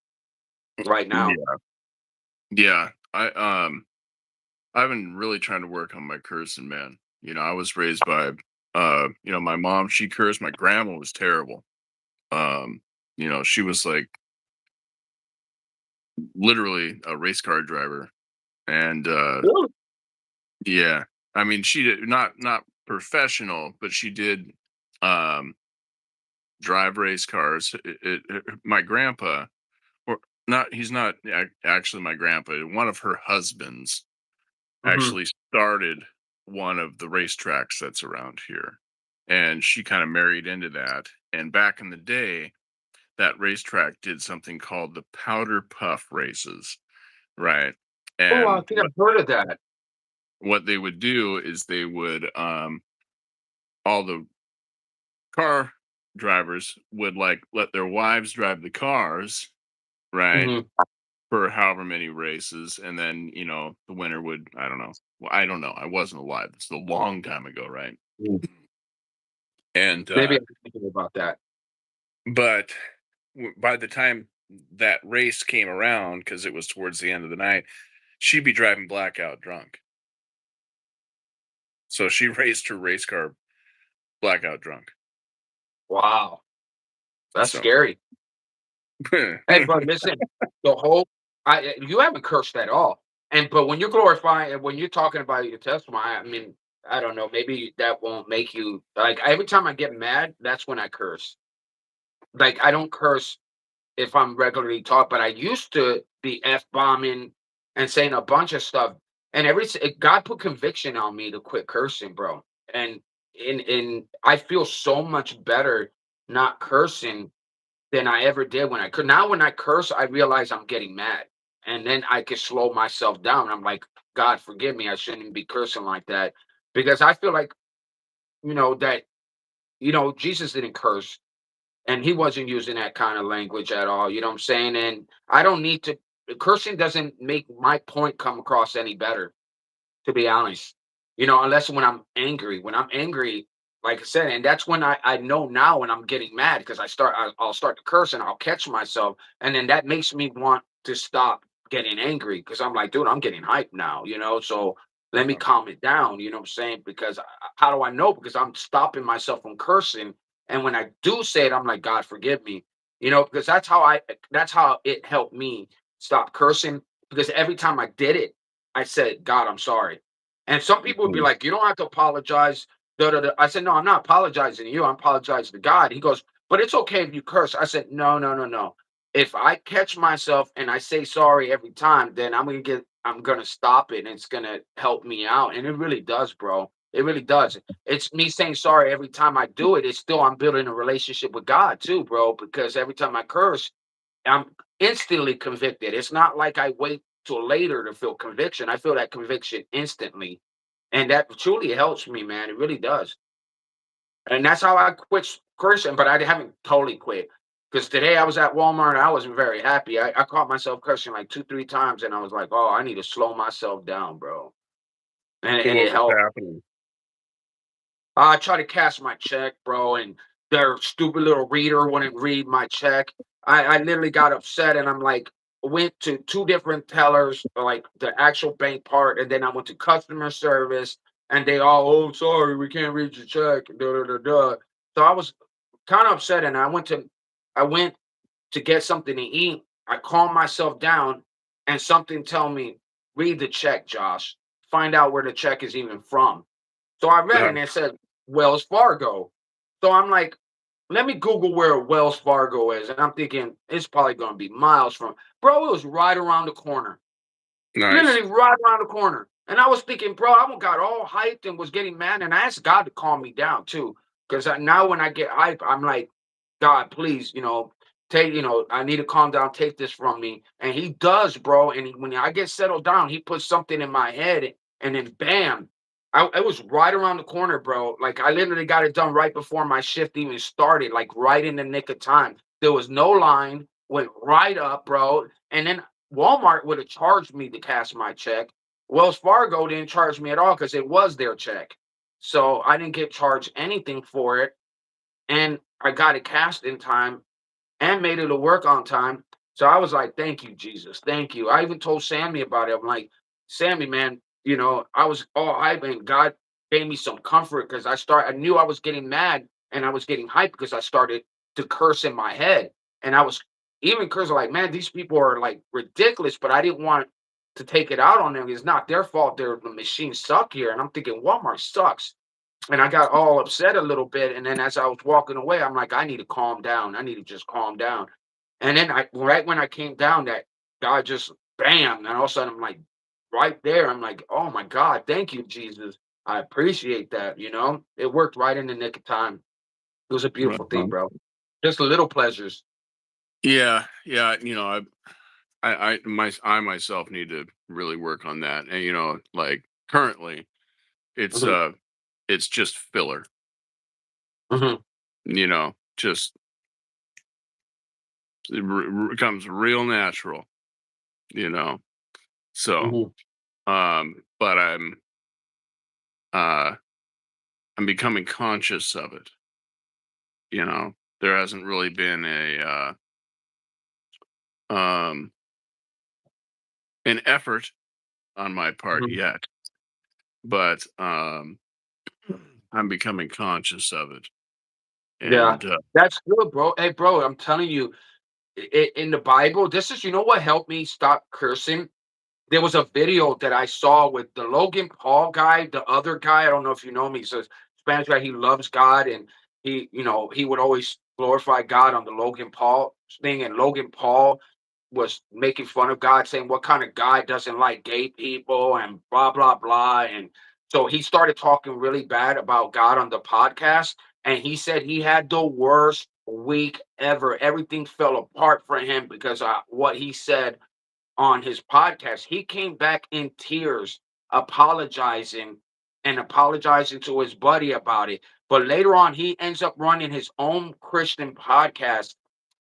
right now. Yeah, yeah. I've been really trying to work on my cursing, man. I was raised by, my mom, she cursed. My grandma was terrible. Um, she was like literally a race car driver. And Really? yeah, I mean, she did not professional, but she did um drive race cars. My grandpa, or not, he's not actually my grandpa. One of her husbands Hmm. actually started one of the racetracks that's around here. And she kind of married into that. And back in the day, that racetrack did something called the powder puff races, right? Oh, I And think I've heard of that. what they would do is they would all the car drivers would like let their wives drive the cars, right? Hmm. For however many races, and then the winner would, I don't know. Well, I don't know. I wasn't alive. It's a long time ago, right? And Maybe I'm thinking about that. but by the time that race came around, because it was towards the end of the night, she'd be driving blackout drunk. So she raced her race car blackout drunk. Wow, that's So scary. Hey, but listen, the whole you haven't cursed at all. But when you're glorifying and when you're talking about your testimony, I mean, I don't know, maybe that won't make you like, every time I get mad, that's when I curse. Like, I don't curse if I'm regularly taught, but I used to be F bombing and saying a bunch of stuff. And God put conviction on me to quit cursing, bro. And in I feel so much better not cursing than I ever did when I could. Now when I curse, I realize I'm getting mad. And then I can slow myself down. I'm like, God, forgive me. I shouldn't be cursing like that. Because I feel like, that, Jesus didn't curse, and he wasn't using that kind of language at all. You know what I'm saying? And I don't need to, cursing doesn't make my point come across any better, to be honest. Unless when I'm angry. When I'm angry, like I said, and that's when I know now when I'm getting mad, because I'll start to curse and I'll catch myself, and then that makes me want to stop getting angry, because I'm like, dude, I'm getting hyped now. So let me uh-huh. calm it down. You know what I'm saying? Because how do I know? Because I'm stopping myself from cursing, and when I do say it, I'm like, God, forgive me. Because that's how it helped me stop cursing. Because every time I did it, I said, God, I'm sorry. And some people would be Mhm. like, you don't have to apologize. Da, da, da. I said, no, I'm not apologizing to you. I'm apologizing to God. He goes, but it's okay if you curse. I said, no, no, no, no. If I catch myself and I say sorry every time, then I'm gonna stop it and it's gonna help me out. And it really does, bro. It really does. It's me saying sorry every time I do it. It's still I'm building a relationship with God too, bro. Because every time I curse, I'm instantly convicted. It's not like I wait till later to feel conviction. I feel that conviction instantly. And that truly helps me, man. It really does. And that's how I quit cursing, but I haven't totally quit. Because today I was at Walmart and I wasn't very happy. I caught myself cursing like two, three times, and I was like, oh, I need to slow myself down, bro. And What it was helped. happening? I tried to cash my check, bro, and their stupid little reader wouldn't read my check. I literally got upset, and I'm like, went to two different tellers, like the actual bank part, and then I went to customer service, and they all, oh, sorry, we can't read your check. Da, da, da, da. So I was kind of upset, and I went to get something to eat. I calmed myself down, and something tell me, read the check, Josh. Find out where the check is even from. So I read it Yeah, and it said Wells Fargo. So I'm like, let me Google where Wells Fargo is. And I'm thinking it's probably going to be miles from, bro, it was right around the corner. nice. Literally right around the corner. And I was thinking, bro, I got all hyped and was getting mad. And I asked God to calm me down too. Because now when I get hyped, I'm like, God, please, take, I need to calm down, take this from me. And he does, bro. And when I get settled down, he puts something in my head and then bam. It was right around the corner, bro. Like I literally got it done right before my shift even started, like right in the nick of time. There was no line, went right up, bro. And then Walmart would have charged me to cash my check. Wells Fargo didn't charge me at all because it was their check. So I didn't get charged anything for it. And I got it cashed in time and made it to work on time. So I was like, thank you, Jesus. Thank you. I even told Sammy about it. I'm like, Sammy, man, I was all hype and God gave me some comfort because I knew I was getting mad and I was getting hyped because I started to curse in my head. And I was even cursing like, man, these people are like ridiculous, but I didn't want to take it out on them. It's not their fault. The machines suck here. And I'm thinking Walmart sucks. And I got all upset a little bit. And then as I was walking away, I'm like, I need to calm down. I need to just calm down. And then right when I came down, that God just bam, and all of a sudden I'm like, right there, I'm like, oh my God, thank you, Jesus. I appreciate that. It worked right in the nick of time. It was a Right beautiful thing, on. bro. Just little pleasures. Yeah, yeah. I myself need to really work on that. And like currently, it's Hmm. uh, it's just filler. Hmm. Just it comes real natural. You know, so Hmm. but uh, I'm becoming conscious of it. There hasn't really been um an effort on my part Hmm. yet, but I'm becoming conscious of it. Yeah, And that's good, bro. Hey, bro, I'm telling you, in the Bible, what helped me stop cursing. There was a video that I saw with the Logan Paul guy, the other guy. I don't know if you know him. He's a Spanish guy. He loves God, and he would always glorify God on the Logan Paul thing. And Logan Paul was making fun of God, saying, "What kind of guy doesn't like gay people?" and blah blah blah. And so he started talking really bad about God on the podcast, and he said he had the worst week ever. Everything fell apart for him because what he said on his podcast. He came back in tears, apologizing and apologizing to his buddy about it. But later on, he ends up running his own Christian podcast.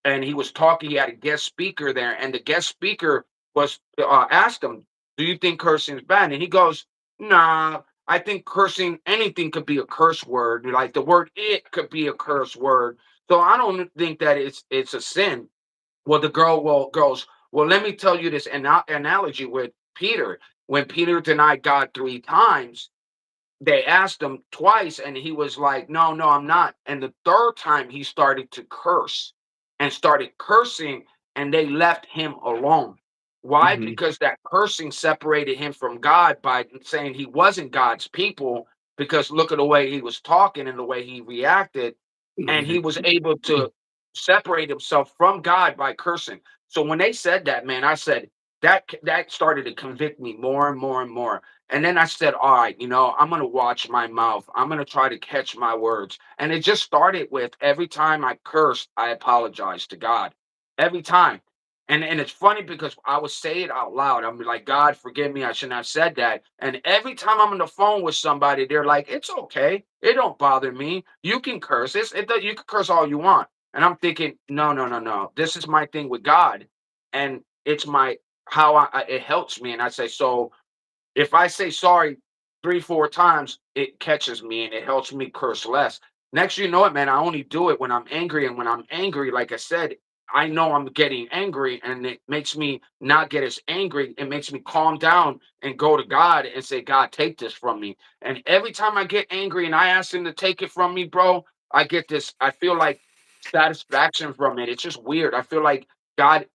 And he was talking, he had a guest speaker there, and the guest speaker was asked him, do you think cursing is bad? And he goes, nah, I think cursing, anything could be a curse word. Like the word it could be a curse word. So I don't think that it's a sin. Well, the girl goes, well, let me tell you this analogy with Peter. When Peter denied God three times, they asked him twice, and he was like, no, no, I'm not. And the third time, he started to curse and started cursing, and they left him alone. Why? mhm, Because that cursing separated him from God by saying he wasn't God's people. because look at the way he was talking and the way he reacted, and he was able to separate himself from God by cursing. So when they said that, man, I said that started to convict me more and more and more. And then I said, all right, I'm gonna watch my mouth. I'm gonna try to catch my words. And it just started with every time I cursed, I apologized to God. Every time. And it's funny because I would say it out loud. I'm like, God, forgive me. I shouldn't have said that. And every time I'm on the phone with somebody, they're like, it's okay. It don't bother me. You can curse. You can curse all you want. And I'm thinking, no, no, no, no. This is my thing with God. And it's my how it helps me. And I say, so if I say sorry 3, 4 times, it catches me and it helps me curse less. Next, you know it, man. I only do it when I'm angry, and when I'm angry, like I said, I know I'm getting angry, and it makes me not get as angry. It makes me calm down and go to God and say, God, take this from me. And every time I get angry and I ask Him to take it from me, bro, I get this. I feel like satisfaction from it. It's just weird. I feel like God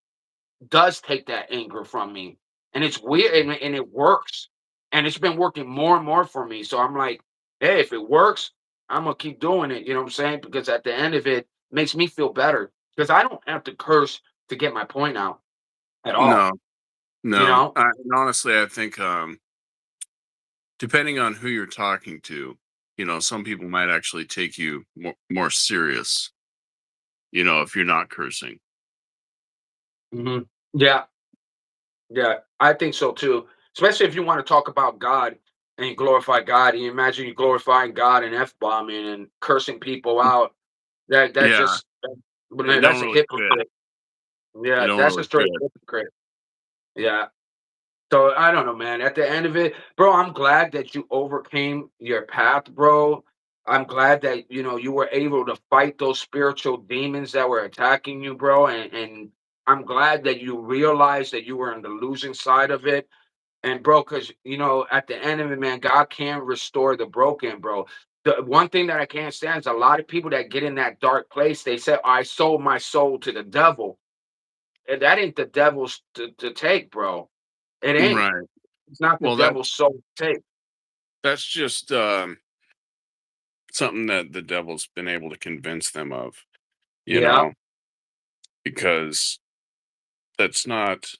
does take that anger from me. And it's weird, and it works. And it's been working more and more for me. So I'm like, hey, if it works, I'm gonna keep doing it. You know what I'm saying? Because at the end of it, makes me feel better. Because I don't have to curse to get my point out at all. No, You no. know? And honestly, I think depending on who you're talking to, some people might actually take you more serious. If you're not cursing. Hmm. Yeah, yeah. I think so too. Especially if you want to talk about God and you glorify God, and you imagine you glorifying God and F bombing and cursing people out. That Yeah, just it don't that's a really fit. hypocrite. It Yeah, don't that's a really straight fit. hypocrite. Yeah. So I don't know, man. At the end of it, bro, I'm glad that you overcame your path, bro. I'm glad that you were able to fight those spiritual demons that were attacking you, bro. And I'm glad that you realized that you were on the losing side of it. And bro, because at the end of it, man, God can restore the broken, bro. The one thing that I can't stand is a lot of people that get in that dark place. They say, "I sold my soul to the devil," and that ain't the devil's to take, bro. It ain't. Right. It's not the Well, devil's soul to take. that's just something that the devil's been able to convince them of. You Yeah, know, because that's not.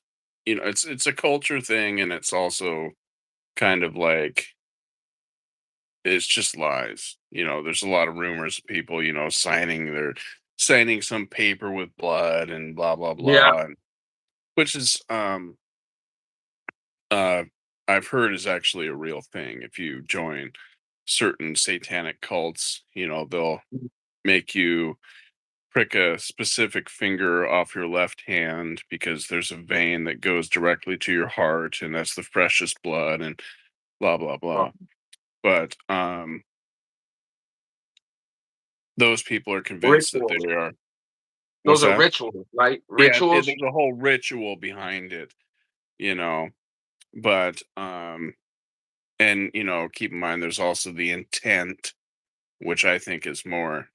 It's a culture thing, and it's also kind of like it's just lies. There's a lot of rumors of people, signing some paper with blood and blah blah yeah, blah, and, which is uh I've heard is actually a real thing. If you join certain satanic cults, they'll make you prick a specific finger off your left hand because there's a vein that goes directly to your heart, and that's the freshest blood, and blah blah well, blah. But those people are convinced that rituals. they are. What's Those are that? rituals, right? Yeah, Rituals. there's a whole ritual behind it, you know. But and keep in mind there's also the intent, which I think is more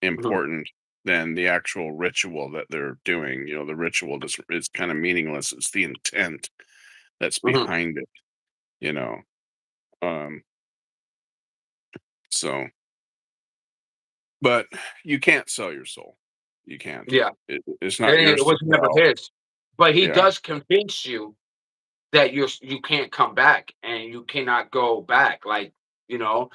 Mhm, important than the actual ritual that they're doing. The ritual just is kind of meaningless. It's the intent that's mhm. behind it, you know. Um, so, but you can't sell your soul. You can't. Yeah, It's it not ain't. It yours to was never sell. his. But he Yeah. does convince you that you can't come back and you cannot go back. Like you know,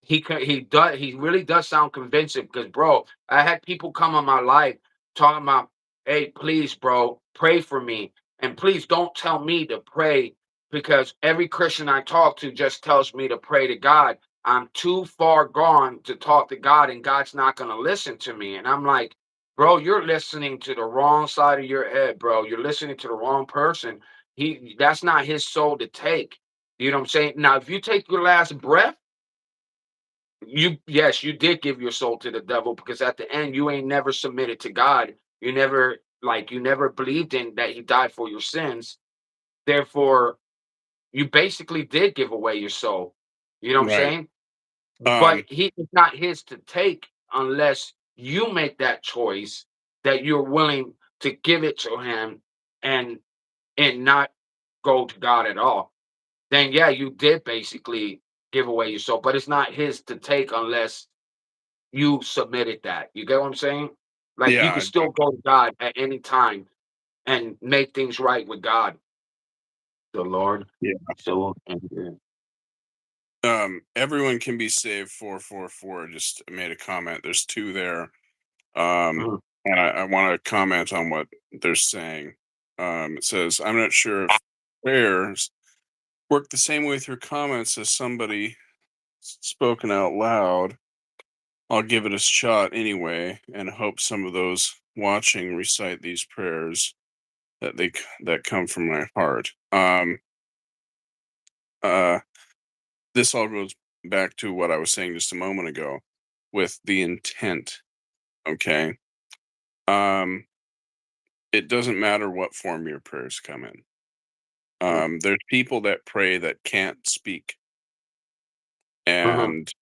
he really does sound convincing because bro, I had people come on my life talking about, hey, please, bro, pray for me. And please don't tell me to pray because every Christian I talk to just tells me to pray to God. I'm too far gone to talk to God, and God's not gonna listen to me. And I'm like, bro, you're listening to the wrong side of your head, bro. You're listening to the wrong person. That's not his soul to take. You know what I'm saying? Now, if you take your last breath, yes, you did give your soul to the devil because at the end you ain't never submitted to God. You never believed in that he died for your sins. Therefore, you basically did give away your soul. You know what I'm Right. saying? But Um, it's not his to take unless you make that choice that you're willing to give it to him and not go to God at all. Then yeah, you did basically give away your soul, but it's not his to take unless you submitted that. You get what I'm saying? Like you Yeah, can I do. still go to God at any time and make things right with God, the Lord. Yeah. So Everyone can be saved 444 just made a comment. There's two there. Um, mhm, and I want to comment on what they're saying. It says, I'm not sure if prayers work the same way through comments as somebody spoken out loud. I'll give it a shot anyway and hope some of those watching recite these prayers that come from my heart. Uh, this all goes back to what I was saying just a moment ago with the intent. Okay. Um, it doesn't matter what form your prayers come in. mhm, There's people that pray that can't speak, mhm, and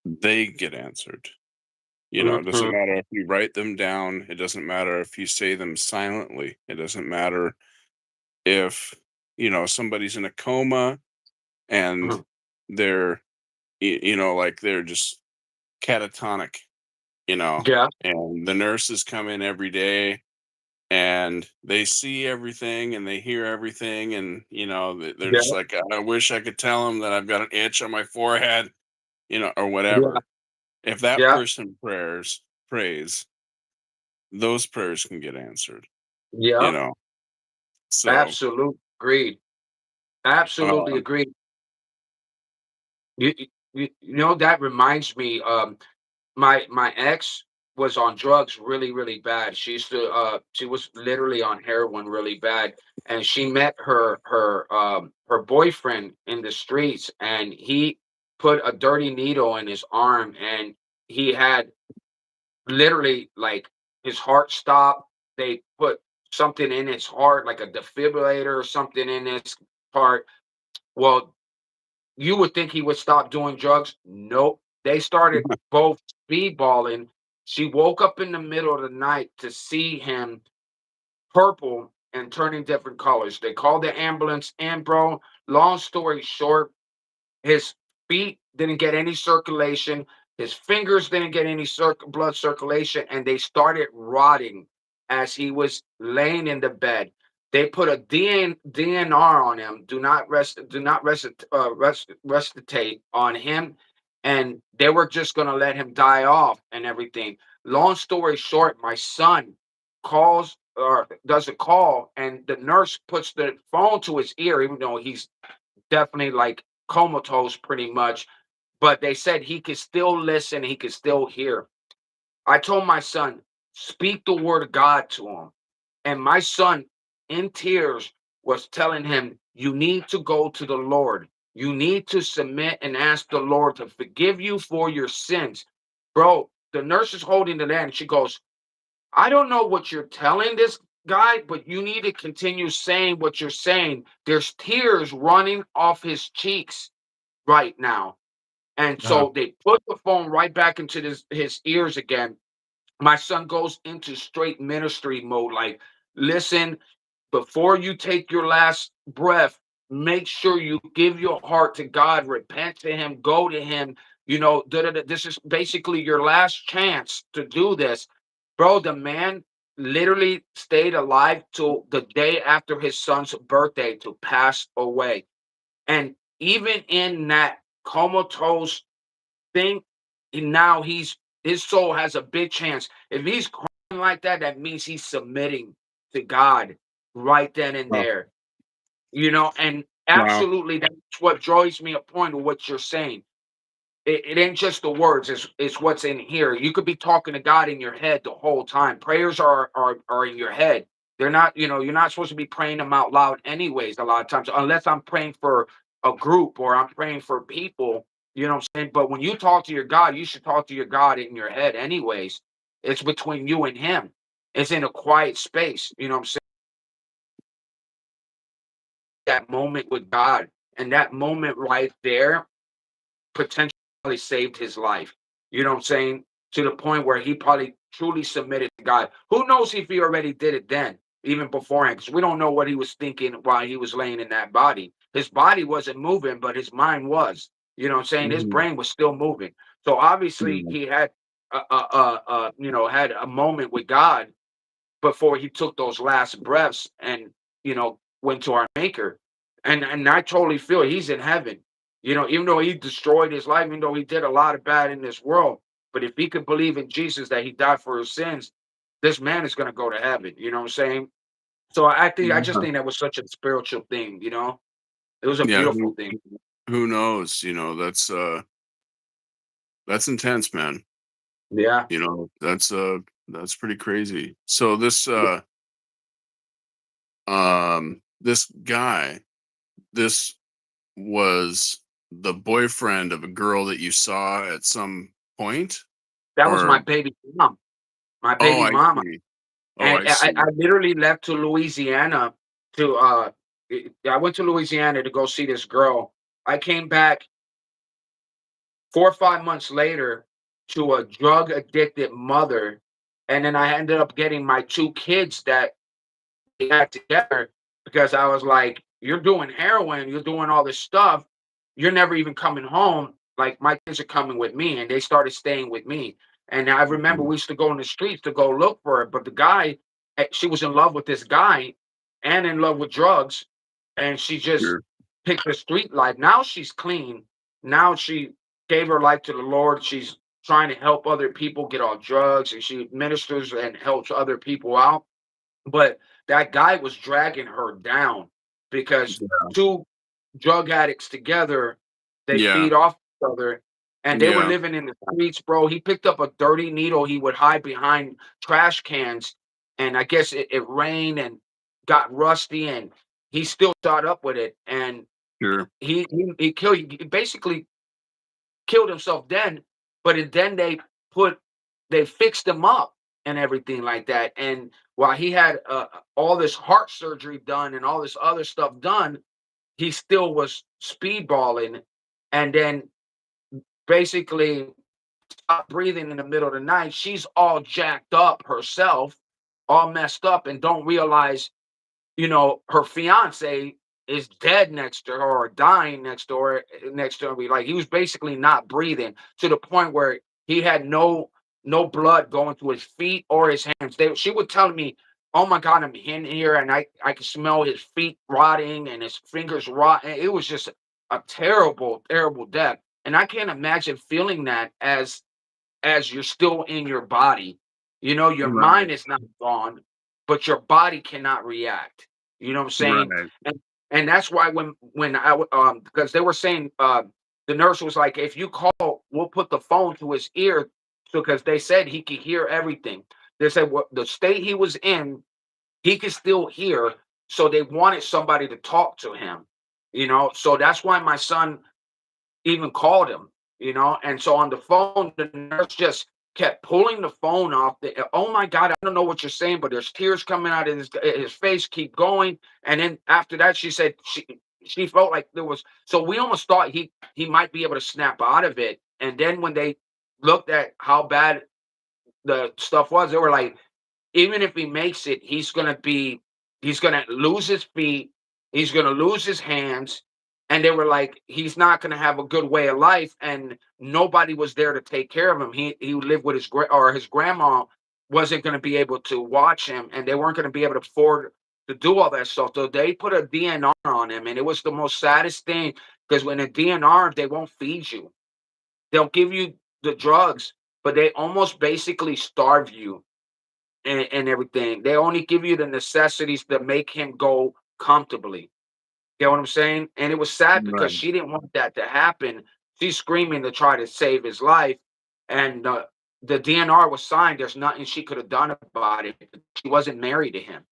they get answered. It doesn't mhm, matter if you write them down. It doesn't matter if you say them silently. It doesn't matter if, somebody's in a coma and mhm. they're, like they're just catatonic, Yeah, and the nurses come in every day and they see everything and they hear everything. And, they're just yeah, like, I wish I could tell them that I've got an itch on my forehead, or yeah, whatever. If that yeah, person prays, those prayers can get answered, you yeah. know? So, Absolute agreed. Absolutely um, agreed. You know that reminds me. My ex was on drugs really really bad. She was literally on heroin really bad, and she met her boyfriend in the streets, and he put a dirty needle in his arm, and he had literally like his heart stopped. They put something in his heart, like a defibrillator or something in his heart. Well, you would think he would stop doing drugs. Nope. They started both speedballing. She woke up in the middle of the night to see him purple and turning different colors. They called the ambulance in, bro. Long story short, his feet didn't get any circulation. His fingers didn't get any blood circulation, and they started rotting as he was laying in the bed. They put a DNR on him. Do not resuscitate on him, and they were just gonna let him die off and everything. Long story short, my son calls or does a call, and the nurse puts the phone to his ear, even though he's definitely like comatose pretty much, but they said he could still listen, he could still hear. I told my son, speak the word of God to him. And my son, in tears, was telling him, you need to go to the Lord. You need to submit and ask the Lord to forgive you for your sins. Bro, the nurse is holding it in. And she goes, I don't know what you're telling this guy, but you need to continue saying what you're saying. There's tears running off his cheeks right now. And uh, so they put the phone right back into his ears again. My son goes into straight ministry mode. Like, listen, before you take your last breath, make sure you give your heart to God, repent to Him, go to Him. This is basically your last chance to do this. Bro, the man literally stayed alive till the day after his son's birthday to pass away. And even in that comatose thing, now his soul has a big chance. If he's crying like that, that means he's submitting to God right then and oh, there. And wow. absolutely that's what draws me a point of what you're saying. It ain't just the words, it's what's in here. You could be talking to God in your head the whole time. Prayers are in your head. They're not, you're not supposed to be praying them out loud anyways, a lot of times, unless I'm praying for a group or I'm praying for people, you know what I'm saying? But when you talk to your God, you should talk to your God in your head anyways. It's between you and him. It's in a quiet space, you know what I'm saying? That moment with God. And that moment right there potentially saved his life. You know what I'm saying? To the point where he probably truly submitted to God. Who knows if he already did it then, even beforehand? Because we don't know what he was thinking while he was laying in that body. his body wasn't moving, but his mind was. You know what I'm saying? His Mhm. brain was still moving. So obviously Yeah. he had had a moment with God before he took those last breaths and went to our maker. And I totally feel he's in heaven. Even though he destroyed his life, even though he did a lot of bad in this world, but if he could believe in Jesus that he died for his sins, this man is going to go to heaven. You know what I'm saying? So I just Yeah. think that was such a spiritual thing. It was a Yeah, beautiful thing. who knows, that's intense, man. Yeah. That's pretty crazy. So this guy, this was the boyfriend of a girl that you saw at some point? That was my Or baby mom, my oh, baby I mama. see. Oh, And I I see. literally left to Louisiana to I went to Louisiana to go see this girl. I came back 4 or 5 months later to a drug addicted mother. And then I ended up getting my two kids that we had together because I was like, "You're doing heroin, you're doing all this stuff, you're never even coming home. Like my kids are coming with me," and they started staying with me. And I remember Mhm. we used to go in the streets to go look for her, but the guy, she was in love with this guy and in love with drugs, and she just Sure. picked the street life. Now she's clean. Now she gave her life to the Lord. She's trying to help other people get off drugs, and she ministers and helps other people out. But that guy was dragging her down because Yeah. two drug addicts together, they Yeah. feed off each other, and they were Yeah. living in the streets, bro. He picked up a dirty needle he would hide behind trash cans, and I guess it rained and got rusty, and he still shot up with it, and Sure. he basically killed himself then, but then they fixed him up and everything like that. And while he had all this heart surgery done and all this other stuff done, he still was speedballing, and then basically stopped breathing in the middle of the night. She's all jacked up herself, all messed up, and don't realize her fiance is dead next to her or dying next to her. Like he was basically not breathing to the point where he had no blood going to his feet or his hands. She would tell me, "Oh my God, I'm in here and I can smell his feet rotting and his fingers rot." It was just a terrible, terrible death. And I can't imagine feeling that as you're still in your body. Your Right. mind is not gone, but your body cannot react. You know what I'm saying? Right. And that's why when because they were saying the nurse was like, if you call, we'll put the phone to his ear, so because they said he could hear everything. They said what the state he was in, he could still hear. So they wanted somebody to talk to him. So that's why my son even called him, and so on the phone, the nurse just kept pulling the phone off. Oh my God, I don't know what you're saying, but there's tears coming out of his face. Keep going. And then after that, she said she felt like there was. So we almost thought he might be able to snap out of it. And then when they looked at how bad the stuff was, they were like, even if he makes it, he's gonna lose his feet, he's gonna lose his hands, and they were like, he's not gonna have a good way of life, and nobody was there to take care of him. He lived with his grandma wasn't gonna be able to watch him, and they weren't gonna be able to afford to do all that stuff. So they put a DNR on him, and it was the most saddest thing because when a DNR, they won't feed you. They'll give you the drugs, but they almost basically starve you and everything. They only give you the necessities that make him go comfortably. Get what I'm saying? And it was sad because Right. she didn't want that to happen. She's screaming to try to save his life, and the DNR was signed. There's nothing she could have done about it. She wasn't married to him,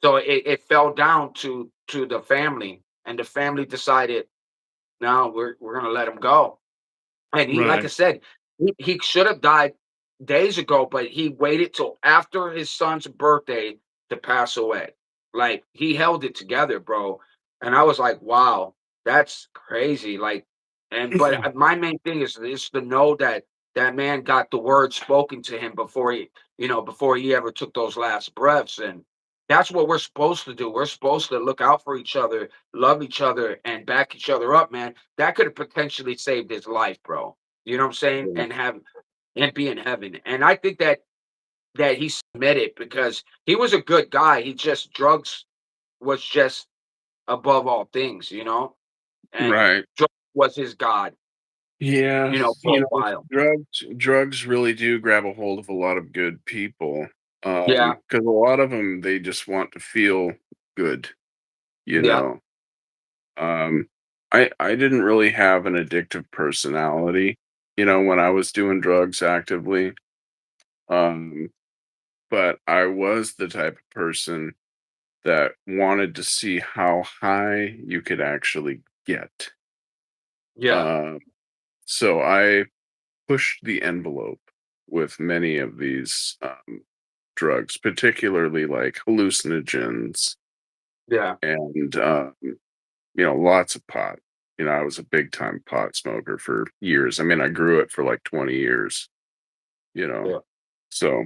so it fell down to the family, and the family decided, no, we're gonna let him go. And he, like I Right. said, he should have died days ago, but he waited till after his son's birthday to pass away. Like he held it together, bro. And I was like, wow, that's crazy. Like, but my main thing is to know that that man got the word spoken to him before he ever took those last breaths. And That's what we're supposed to do. We're supposed to look out for each other, love each other, and back each other up, man. That could have potentially saved his life, bro. You know what I'm saying? Yeah. And be in heaven. And I think that he submitted because he was a good guy. He just drugs was just above all things, you know? And Right. drugs was his God, Yeah, for a while. drugs really do grab a hold of a lot of good people, Yeah, because a lot of them they just want to feel good, you yeah, know? Um, I didn't really have an addictive personality, when I was doing drugs actively, um, but I was the type of person that wanted to see how high you could actually get. yeah, Um, so I pushed the envelope with many of these drugs, particularly like hallucinogens yeah. and lots of pot. I was a big time pot smoker for years. I mean, I grew it for like 20 years, you know. Yeah. So,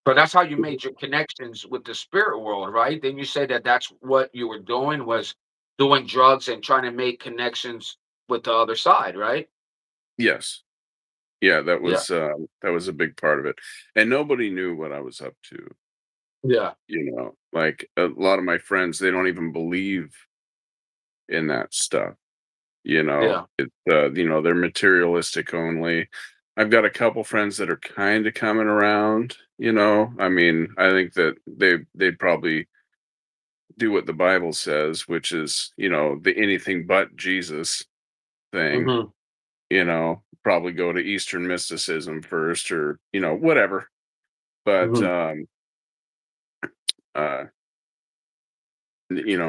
But that's how you made your connections with the spirit world, right? Then you say that that's what you were doing was doing drugs and trying to make connections with the other side, right? yes. Yeah, Yeah, that was a big part of it. And nobody knew what I was up to, yeah, Like a lot of my friends, they don't even believe in that stuff. yeah. They're materialistic only. I've got a couple friends that are kind of coming around, I mean, I think that they'd probably do what the Bible says, which is, the anything but Jesus thing, Hmm. probably go to Eastern mysticism first or, whatever. But Hmm. uh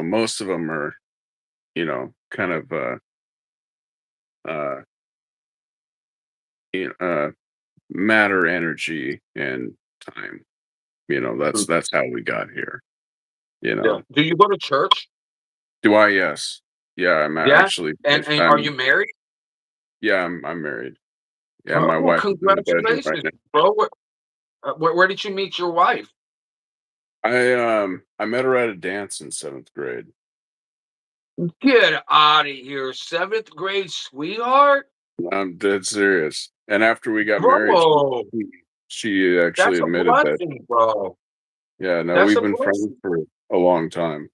most of them are, kind of uh matter, energy, and time. That's how we got here, you Yeah. know? Do you go to church? Do I? Yes. Yeah, Yeah. And are you married? yeah, I'm married. Yeah, Oh, my well, wife is in the bedroom right congratulations, now. bro. Where did you meet your wife? I met her at a dance in 7th grade. Get out of here, seventh grade sweetheart, I'm dead serious. And after we got married, bro. she actually That's a admitted that, blessing, bro. yeah, no, That's we've a been friends blessing. for a long time.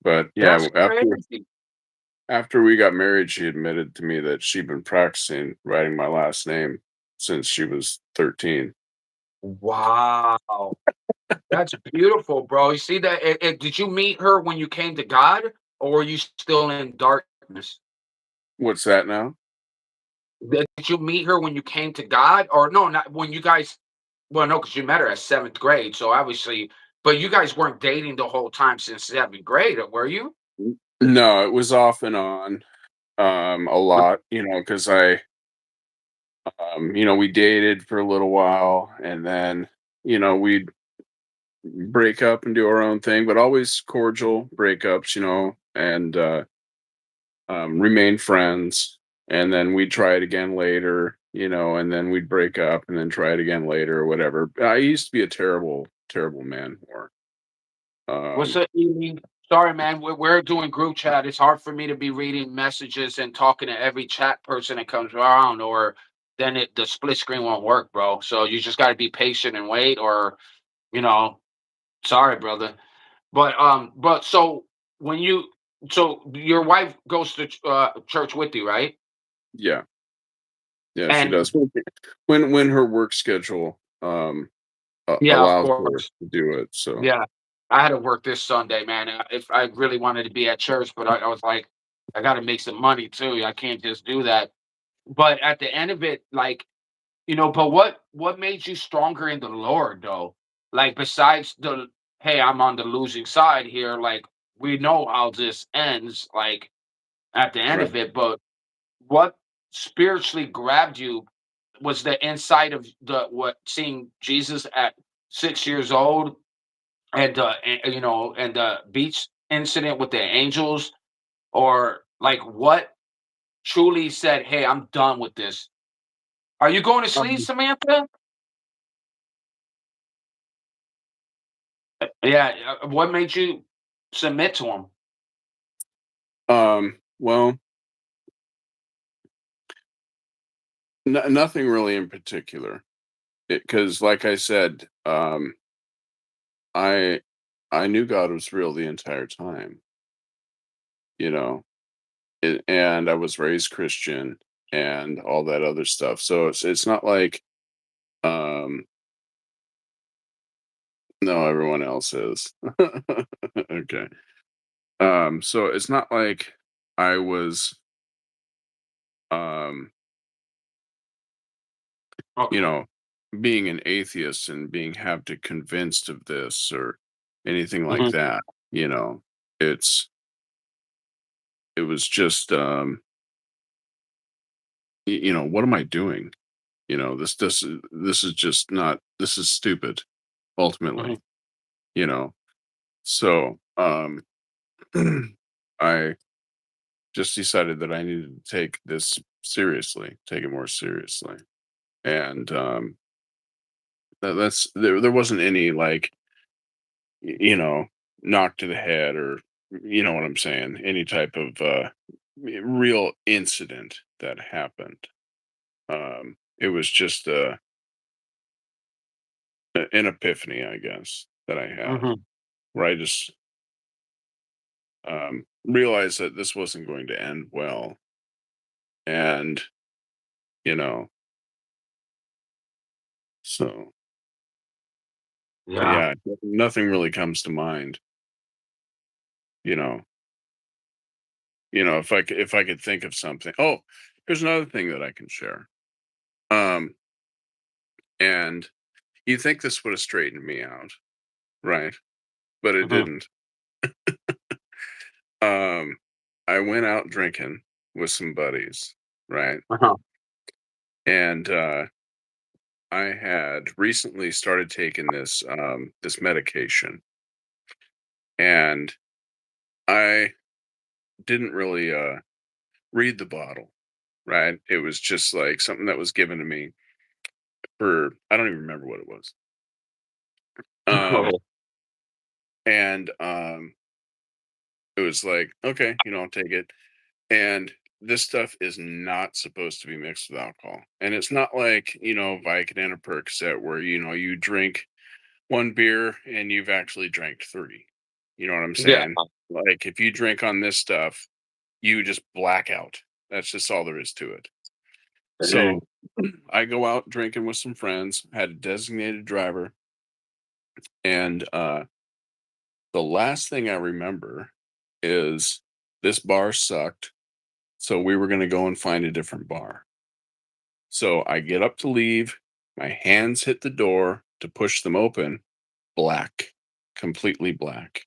But That's yeah, crazy. after we got married, she admitted to me that she'd been practicing writing my last name since she was 13. Wow. That's beautiful, bro. You see that? Did you meet her when you came to God, or were you still in darkness? What's that now? Did you meet her when you came to God, or no? Not when you guys. Well, no, because you met her at seventh grade, so obviously, but you guys weren't dating the whole time since seventh grade, were you? No, it was off and on, a lot, because we dated for a little while and then, we'd break up and do our own thing, but always cordial breakups, and remain friends. And then we'd try it again later, and then we'd break up and then try it again later or whatever. I used to be a terrible, terrible man whore. What's Um, up, evening? Sorry, man. We're doing group chat. It's hard for me to be reading messages and talking to every chat person that comes around, or then the split screen won't work, bro. So you just got to be patient and wait, or you know, sorry, brother. But so when you, so your wife goes to church with you, right? yeah, yeah, she And does. When her work schedule yeah, of allows her course, to do it. So yeah. I had to work this Sunday, man. If I really wanted to be at church, but I was like, I got to make some money too. I can't just do that. But at the end of it, like, but what made you stronger in the Lord though? Like besides the, hey, I'm on the losing side here, like we know how this ends, like at the end right. of it, but what spiritually grabbed you was the insight of the what seeing Jesus at 6 years old and the beach incident with the angels, or like what truly said, hey, I'm done with this. Are you going to sleep, Um, Samantha? Yeah, what made you submit to him? Well, nothing really in particular. Because, like I said, I I knew God was real the entire time, you know, and I was raised Christian and all that other stuff. So it's not like um no, everyone else is. Okay. So it's not like I was um, you Okay. know, being an atheist and being have to convinced of this or anything like Mhm. that, you know. It's it was just what am I doing? This is just not, this is stupid Mhm. ultimately, you know. So I just decided that I needed to take this seriously, take it more seriously. And that's there wasn't any like you know, knock to the head or you know what I'm saying, any type of real incident that happened. It was just an epiphany, I guess, that I had Mhm. where I just realized that this wasn't going to end well. And, you know, so, but Yeah. yeah, nothing really comes to mind, you know. If I could think of something. Oh, here's another thing that I can share. Um, and you think this would have straightened me out, right? But it Mhm. didn't. Um, I went out drinking with some buddies, right? Uh-huh. And I had recently started taking this medication, and I didn't really read the bottle, right? It was just like something that was given to me for I don't even remember what it was. Um, Oh. and it was like, okay, I'll take it. And this stuff is not supposed to be mixed with alcohol. And it's not like, Vicodin or Percocet where, you drink one beer and you've actually drank three. You know what I'm Yeah. saying? Like if you drink on this stuff, you just black out. That's just all there is to it. Mhm. So I go out drinking with some friends, had a designated driver, and the last thing I remember is this bar sucked. So we were going to go and find a different bar. So I get up to leave. My hands hit the door to push them open. Black, completely black.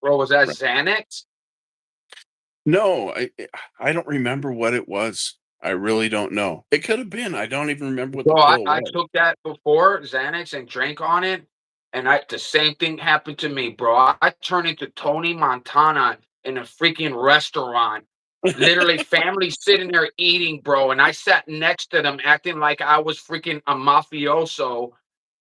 Bro, was that Right. Xanax? No, I don't remember what it was. I really don't know. It could have been. I don't even remember what the Bro, I pill I was. took that before, Xanax, and drank on it, and I the same thing happened to me, bro. I turned into Tony Montana in a freaking restaurant. Literally, family sitting there eating, bro, and I sat next to them acting like I was freaking a mafioso,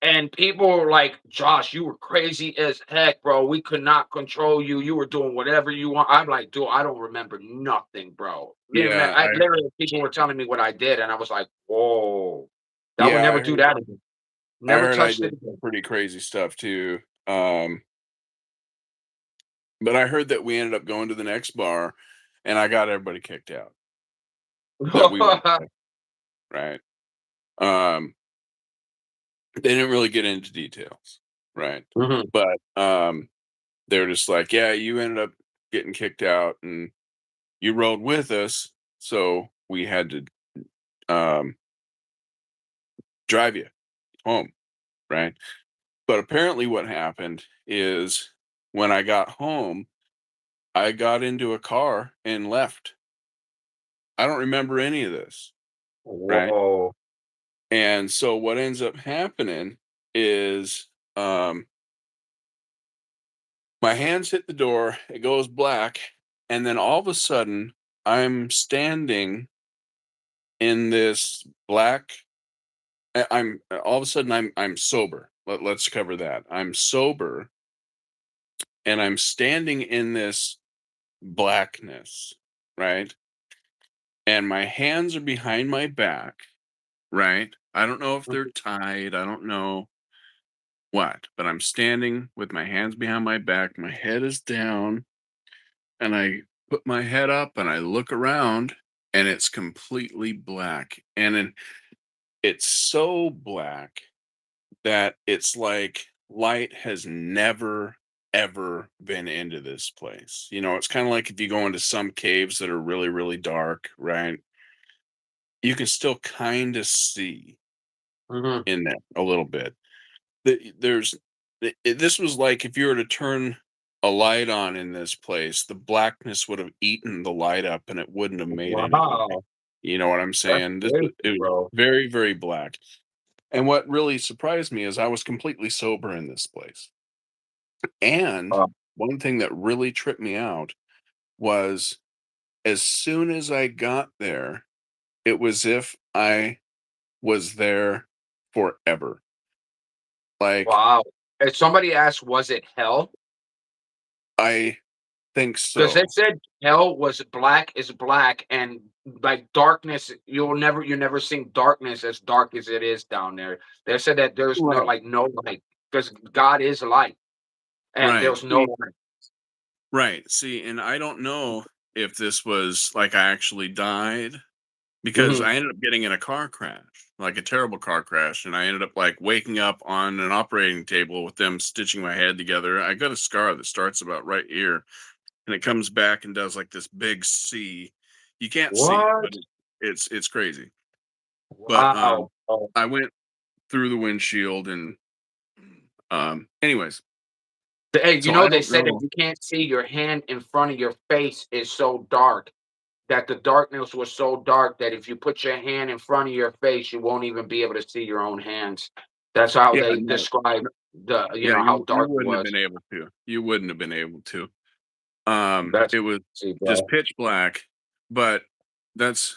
and people were like, "Josh, you were crazy as heck, bro. We could not control you. You were doing whatever you want." I'm like, "Dude, I don't remember nothing, bro." Yeah, I literally people were telling me what I did, and I was like, "Whoa." I would yeah, never do that again. I Never heard I touched it did some again. pretty crazy stuff too. But I heard that we ended up going to the next bar, and I got everybody kicked out that we went with, right? Um, they didn't really get into details, right? Mhm. But they were just like, "Yeah, you ended up getting kicked out, and you rode with us, so we had to um, drive you home, right?" But apparently, what happened is when I got home, I got into a car and left. I don't remember any of this, right? Whoa. And so what ends up happening is um, my hands hit the door, it goes black, and then all of a sudden, I'm standing in this black. I'm all of a sudden I'm sober. Let's cover that. I'm sober and I'm standing in this blackness, right? And my hands are behind my back, right? I don't know if they're Mhm. tied. I don't know what, but I'm standing with my hands behind my back. My head is down, and I put my head up and I look around, and it's completely black. And then it's so black that it's like light has never ever been into this place. It's kind of like if you go into some caves that are really, really dark, right? You can still kind of see Mhm. in there a little bit. There's this was like if you were to turn a light on in this place, the blackness would have eaten the light up and it wouldn't have made any light. Wow, You know what I'm that's saying? crazy, It was bro. very, very black. And what really surprised me is I was completely sober in this place. And Uh, one thing that really tripped me out was as soon as I got there, it was if I was there forever. Like, wow. If somebody asked, "Was it hell?" I think Because they so. said hell was black is black, and like darkness, you never seen darkness as dark as it is down there. They said that there's no Right. like no light because God is light, and Right. there's no See, light. right. See, and I don't know if this was like I actually died because Mhm. I ended up getting in a car crash, like a terrible car crash, and I ended up like waking up on an operating table with them stitching my head together. I got a scar that starts about right here, and it comes back and does like this big C. You can't see it, but What? it's crazy. But Wow. Oh, I went through the windshield, and anyways, hey, so I they don't said if know. you can't see your hand in front of your face is so dark that the darkness was so dark that if you put your hand in front of your face, you won't even be able to see your own hands. That's how Yeah, they no, describe yeah, how you dark it wouldn't have was. been able to. You wouldn't have been able to. That's It was see, just bro. pitch black, but that's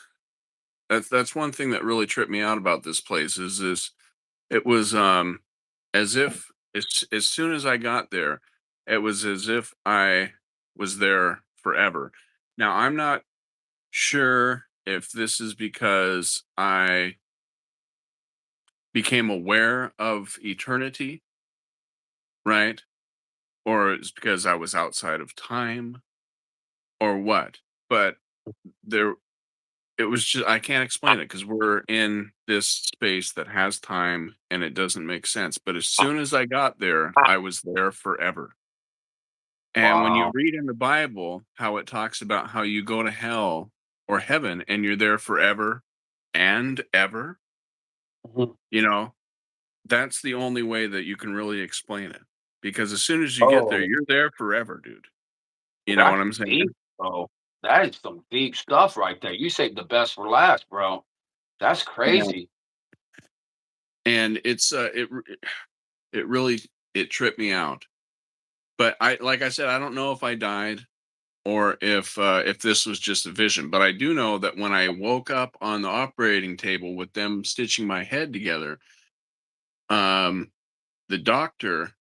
that's one thing that really tripped me out about this place is it was as if as soon as I got there, it was as if I was there forever. Now, I'm not sure if this is because I became aware of eternity, right? Or it's because I was outside of time or what. But there it was just I can't explain it because we're in this space that has time and it doesn't make sense. But as soon as I got there, I was there forever. And when you Wow. read in the Bible how it talks about how you go to hell or heaven and you're there forever and ever, Mhm. you know, that's the only way that you can really explain it. Because as soon as you get there, Oh, you're there forever, dude. You know what that's I'm saying? deep, bro. That is some deep stuff right there. You saved the best for last, bro. That's Yeah. crazy. And it really it tripped me out. But I like I said, I don't know if I died or if this was just a vision, but I do know that when I woke up on the operating table with them stitching my head together, um, the doctor,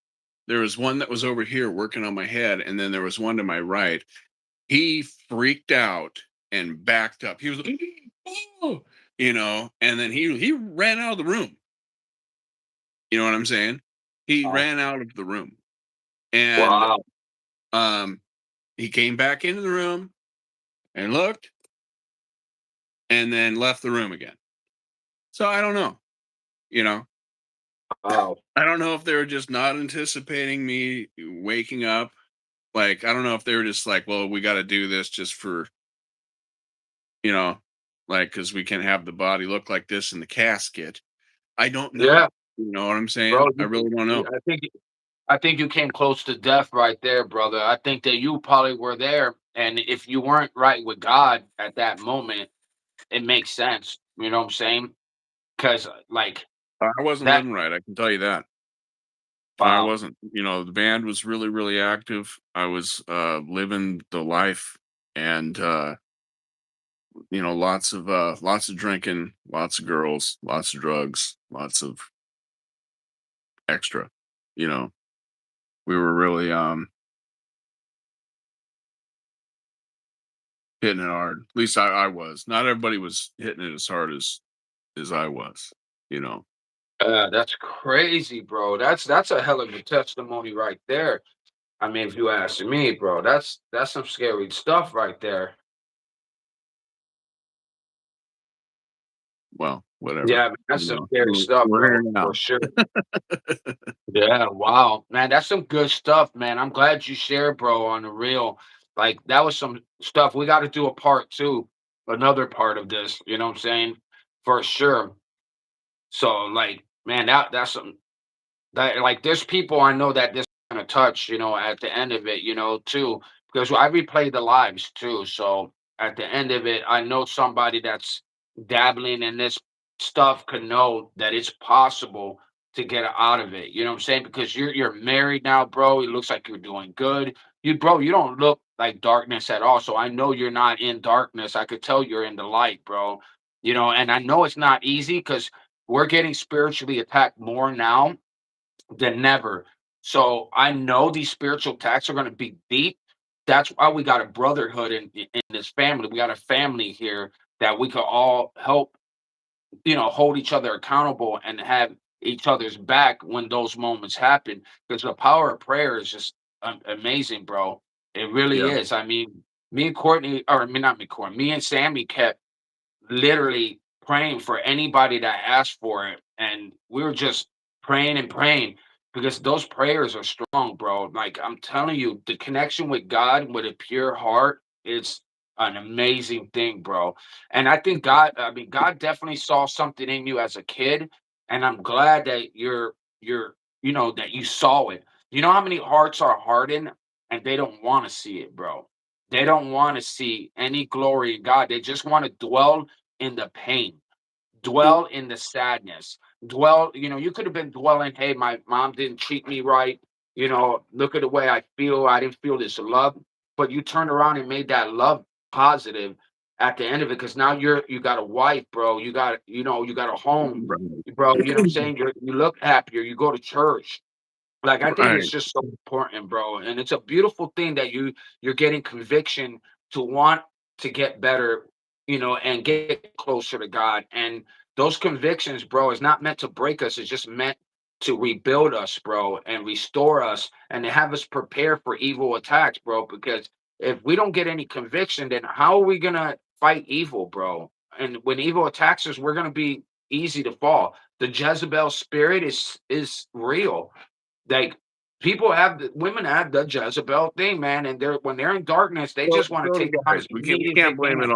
there was one that was over here working on my head, and then there was one to my right. He freaked out and backed up. He was like, "Oh," and then he ran out of the room. You know what I'm saying? He Wow. ran out of the room, and Wow. um, he came back into the room and looked, and then left the room again. So I don't know. You know, Wow. I don't know if they were just not anticipating me waking up. Like, I don't know if they were just like, well, we got to do this just for, you know, like, because we can have the body look like this in the casket. I don't Yeah, know. You know what I'm bro. saying? I really don't know. I think you came close to death right there, brother. I think that you probably were there, and if you weren't right with God at that moment, it makes sense. You know what I'm saying? Because like I wasn't that. living right. I can tell you that. I Wow. wasn't. The band was really, really active. I was living the life and lots of drinking, lots of girls, lots of drugs, lots of extra. You know, we were really hitting it hard. At least I was. Not everybody was hitting it as hard as I was, you know. That's crazy, bro. That's a hell of a testimony right there. I mean, if you ask me, bro, that's some scary stuff right there. Well, whatever. Yeah, man, that's You some know, scary stuff, we're bro, here for now. sure. Yeah, wow, man, that's some good stuff, man. I'm glad you shared, bro, on the real. Like that was some stuff. We got to do a part two, another part of this. You know what I'm saying? For sure. So, like, man, that's some that like there's people I know that this gonna touch, at the end of it, too, because I replay the lives too. So at the end of it, I know somebody that's dabbling in this stuff could know that it's possible to get out of it. You know what I'm saying? Because you're married now, bro. It looks like you're doing good. You don't look like darkness at all. So I know you're not in darkness. I could tell you're in the light, bro. And I know it's not easy because we're getting spiritually attacked more now than never. So I know these spiritual attacks are going to be deep. That's why we got a brotherhood in this family. We got a family here that we could all help, hold each other accountable and have each other's back when those moments happen. Because the power of prayer is just amazing, bro. It really Yeah. is. I mean, me and Courtney, or I mean, not me, Courtney, me and Sammy kept literally praying for anybody that asked for it. And we were just praying and praying because those prayers are strong, bro. Like I'm telling you, the connection with God with a pure heart is an amazing thing, bro. And I think I mean, God definitely saw something in you as a kid. And I'm glad that that you saw it. You know how many hearts are hardened and they don't want to see it, bro. They don't want to see any glory in God. They just want to dwell in the pain, dwell in the sadness, dwell, you could have been dwelling, hey, my mom didn't treat me right, look at the way I feel. I didn't feel this love. But you turned around and made that love positive at the end of it because now you got a wife, bro. You got a home, Right. bro. You know what I'm saying? You look happier, you go to church. Like, I think it's Right. just so important, bro, and it's a beautiful thing that you're getting conviction to want to get better, and get closer to God, and those convictions, bro, is not meant to break us, it's just meant to rebuild us, bro, and restore us, and to have us prepare for evil attacks, bro, because if we don't get any conviction, then how are we gonna fight evil, bro? And when evil attacks us, we're gonna be easy to fall. The Jezebel spirit is real. Like, people have women have the Jezebel thing, man, and when they're in darkness, they So just want to so do take down guys. as We many as they can't blame it can.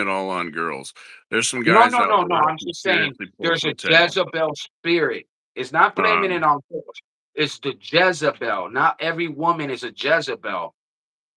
all on girls. There's some No, guys no, out no, there no. that I'm can just saying seriously pull there's some a tail. Jezebel spirit. It's not blaming it Um, on girls. It's the Jezebel. Not every woman is a Jezebel.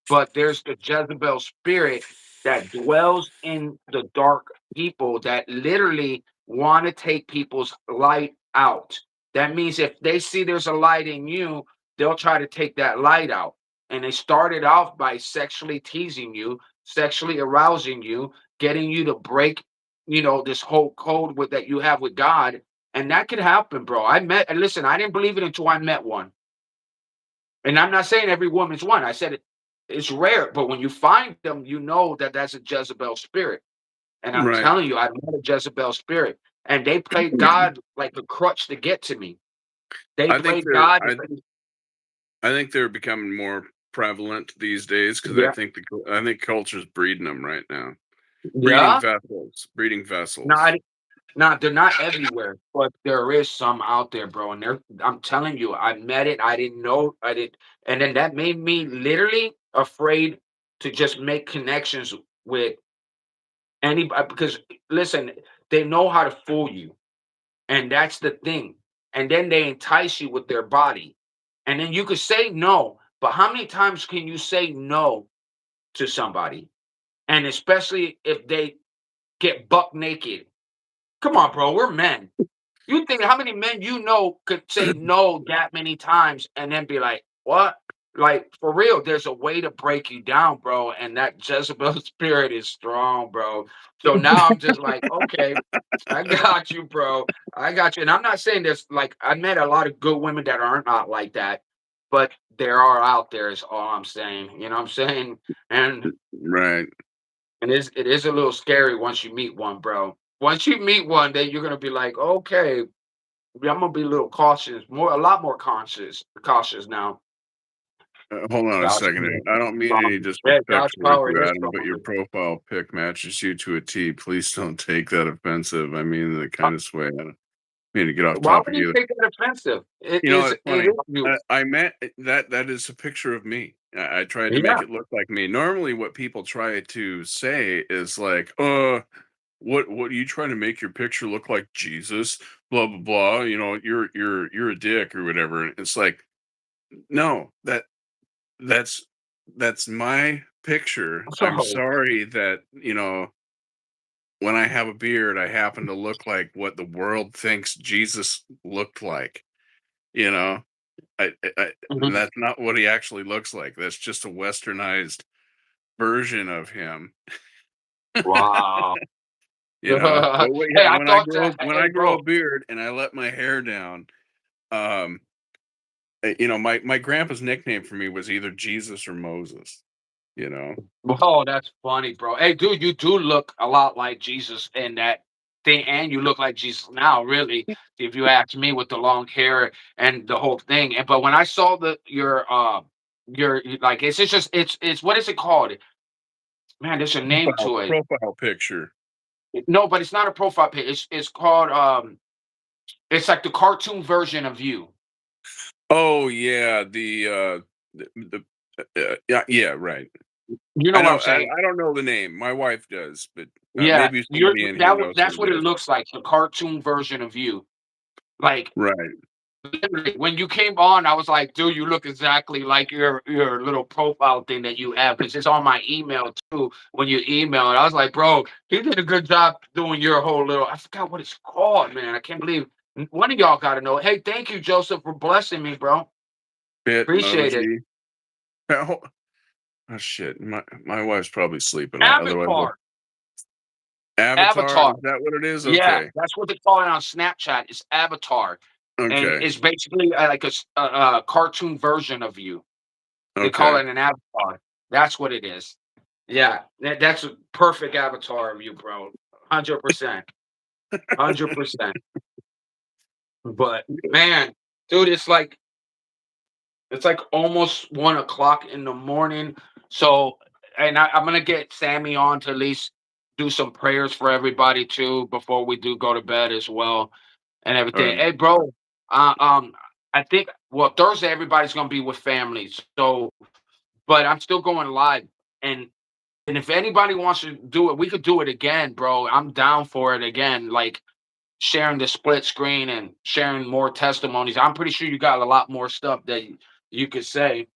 But there's the Jezebel spirit that dwells in the dark people that literally want to take people's light out. That means if they see there's a light in you, they'll try to take that light out. And they started off by sexually teasing you, sexually arousing you, getting you to break, this whole code that you have with God. And that could happen, bro. And listen, I didn't believe it until I met one. And I'm not saying every woman's one. I said it's rare, but when you find them, you know that that's a Jezebel spirit. And I'm right. telling you, I met a Jezebel spirit, and they played God like a crutch to get to me. They I think played God. I think they're becoming more prevalent these days because Yeah, I think culture's breeding them right now. yeah. Breeding Not, vessels. they're not everywhere, but there is some out there, bro. And I'm telling you, I met it. I didn't know. I did, and then that made me literally afraid to just make connections with anybody because listen, they know how to fool you, and that's the thing. And then they entice you with their body, and then you could say no. But how many times can you say no to somebody? And especially if they get buck naked. Come on, bro. We're men. You think how many men could say no that many times and then be like, "What?" Like, for real, there's a way to break you down, bro, and that Jezebel spirit is strong, bro. So now I'm just like, "Okay, I got you, bro. I got you." And I'm not saying this like I met a lot of good women that are not like that, but there are out there is all I'm saying. You know what I'm saying? And Right. it is a little scary once you meet one, bro. Once you meet one, then you're gonna be like, okay, yeah, I'm gonna be a little cautious, a lot more cautious now. Hold on a God's second. I don't mean any yeah, God's disrespect towards power you, is Adam, but your stronger. profile pic matches you to a T. Please don't take that offensive. I mean in the kindest way. I don't mean to get off Why topic would you either. take that offensive? You know, it's It funny. is you. I meant that is a picture of me. I tried to make Yeah. it look like me. Normally, what people try to say is like, what are you trying to make your picture look like Jesus? Blah blah blah. You know, you're a dick or whatever." And it's like, no, that's that's my picture. I'm So sorry that when I have a beard, I happen to look like what the world thinks Jesus looked like. You know, mhm. that's not what he actually looks like. That's just a westernized version of him, Wow. you know? But what Hey, yeah, I thought that when hey, I grow bro. a beard and I let my hair down, um, my grandpa's nickname for me was either Jesus or Moses, you know? Oh, that's funny, bro. Hey, dude, you do look a lot like Jesus in that thing, and you look like Jesus now, really, if you ask me, with the long hair and the whole thing. And but when I saw like it's just it's what is it called? Man, there's a name to it. Profile picture. No, but it's not a profile pic. It's called it's like the cartoon version of you. Oh, yeah, yeah, yeah, right. You know what I'm saying? I don't know the name. My wife does, but, Yeah, maybe somebody in here knows who that's what it it is. looks like, the cartoon version of you. Like Right. literally, when you came on, I was like, "Dude, you look exactly like your little profile thing that you have." Because it's on my email too. When you email it, I was like, "Bro, he did a good job doing your whole little." I forgot what it's called, man. I can't believe one of y'all got to know. Hey, thank you, Joseph, for blessing me, bro. Appreciate it. Bitmoji. Oh, oh, shit. My wife's probably sleeping. Otherwise, Avatar, Avatar, Avatar. is that what it is? Yeah, Okay. that's what they call it on Snapchat. It's Avatar, and Okay. it's basically like a cartoon version of you. They call Okay. it an avatar. That's what it is. Yeah, that's a perfect avatar of you, bro. 100%. 100%. But man, dude, it's like almost 1 o'clock in the morning. So, and I'm gonna get Sammy on to at least do some prayers for everybody too before we do go to bed as well and everything. Alright. Hey, bro, uh, um, I think well Thursday everybody's gonna be with families. So, but I'm still going live, and if anybody wants to do it, we could do it again, bro. I'm down for it again. Like sharing the split screen and sharing more testimonies. I'm pretty sure you got a lot more stuff that you could say.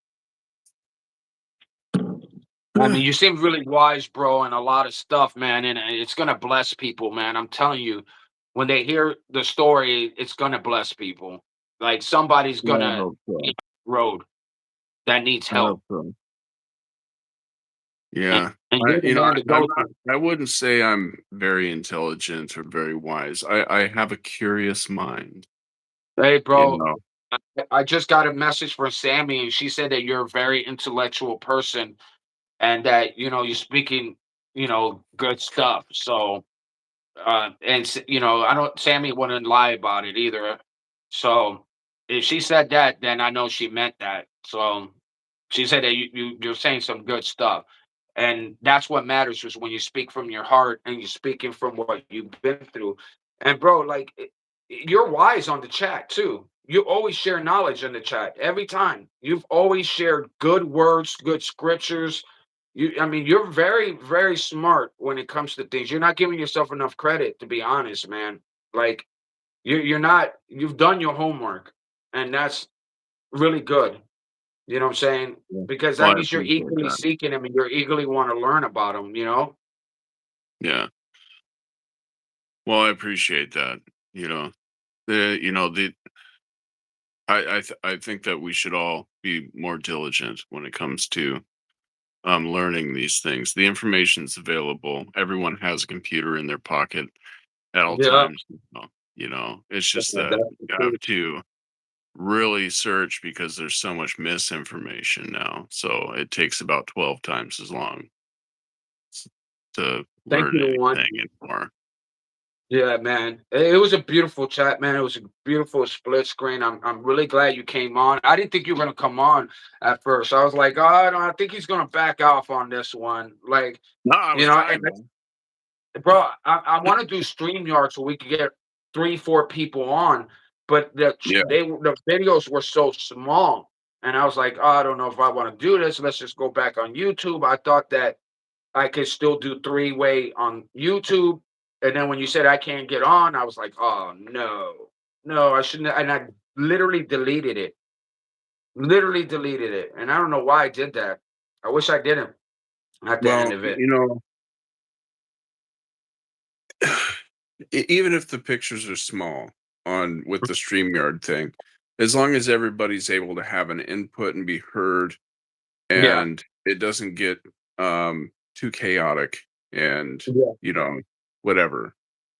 I mean, you seem really wise, bro, and a lot of stuff, man. And it's gonna bless people, man. I'm telling you, when they hear the story, it's gonna bless people. Like somebody's Yeah, I gonna hope be so. on the road that needs I hope help, so. and, Yeah. and you're the man to I'm go not to. I wouldn't say I'm very intelligent or very wise. I have a curious mind, Hey, you bro, know? I just got a message from Sammy, and she said that you're a very intellectual person, and that you're speaking, good stuff. So, I don't. Sammy wouldn't lie about it either. So, if she said that, then I know she meant that. So, she said that you're saying some good stuff, and that's what matters is when you speak from your heart and you're speaking from what you've been through. And bro, like you're wise on the chat too. You always share knowledge in the chat every time. You've always shared good words, good scriptures. I mean, you're very, very smart when it comes to things. You're not giving yourself enough credit, to be honest, man. Like you're not. You've done your homework, and that's really good. You know what I'm saying? Yeah. Because Well, that I means you're appreciate eagerly that. seeking them and you're eagerly want to learn about them, you know? Yeah. Well, I appreciate that, you know? The I think that we should all be more diligent when it comes to, learning these things. The information's available. Everyone has a computer in their pocket at all Yeah, times, it's just that's that you have true. to really search because there's so much misinformation now. So it takes about 12 times as long to Thank learn you to one. anything anymore. Yeah, man. It was a beautiful chat, man. It was a beautiful split screen. I'm really glad you came on. I didn't think you were gonna come on at first. I was like, oh, I think he's gonna back off on this one. Like, No, I was and trying that's, to. bro, I want to do StreamYard so we could get 3, 4 people on, but Yeah. the videos were so small, and I was like, oh, I don't know if I want to do this. Let's just go back on YouTube. I thought that I could still do three-way on YouTube. And then when you said I can't get on, I was like, oh no, no, I shouldn't. And I literally deleted it. Literally deleted it. And I don't know why I did that. I wish I didn't at the end Well, of it. even if the pictures are small on with the StreamYard thing, as long as everybody's able to have an input and be heard Yeah. and it doesn't get too chaotic and Yeah. you know whatever,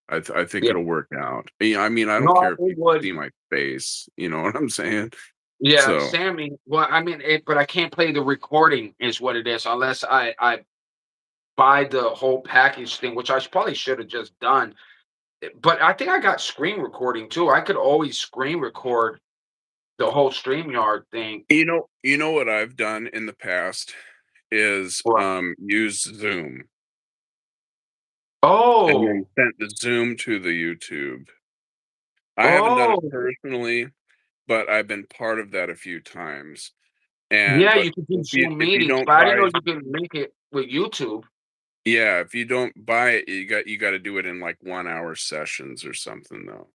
I think Yeah. it'll work out. I mean, I don't No, care if it people would. see my face, you know what I'm saying? Yeah, So Sammy. Well, I mean, but I can't play the recording, is what it is, unless I buy the whole package thing, which I probably should have just done. But I think I got screen recording too. I could always screen record the whole StreamYard thing. you know what I've done in the past is Or use Zoom and then oh, sent the Zoom to the YouTube. I haven't done it oh, personally, but I've been part of that a few times. And yeah, but you could do Zoom if you meetings, don't but I didn't buy know you could link it with YouTube. yeah, if you don't buy it, you gotta do it in, like, 1-hour sessions or something, though.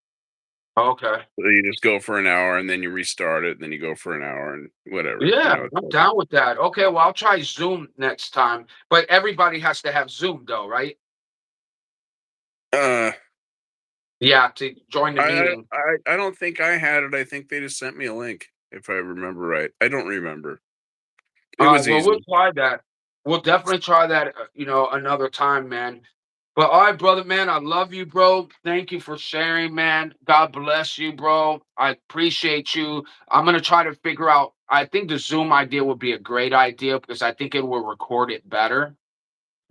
Okay. So you just go for an hour, and then you restart it, and then you go for an hour and whatever, Yeah, it's I'm like down with that. Okay, well, I'll try Zoom next time, but everybody has to have Zoom though, right? uh, Yeah, to join the I meeting. I don't think I had it, I think they just sent me a link, if I remember right. I don't remember. It All right, was well, we'll easy. try that. We'll definitely try that, another time, man. But all right, brother, man, I love you, bro. Thank you for sharing, man. God bless you, bro. I appreciate you. I'm gonna try to figure out. I think the Zoom idea would be a great idea because I think it will record it better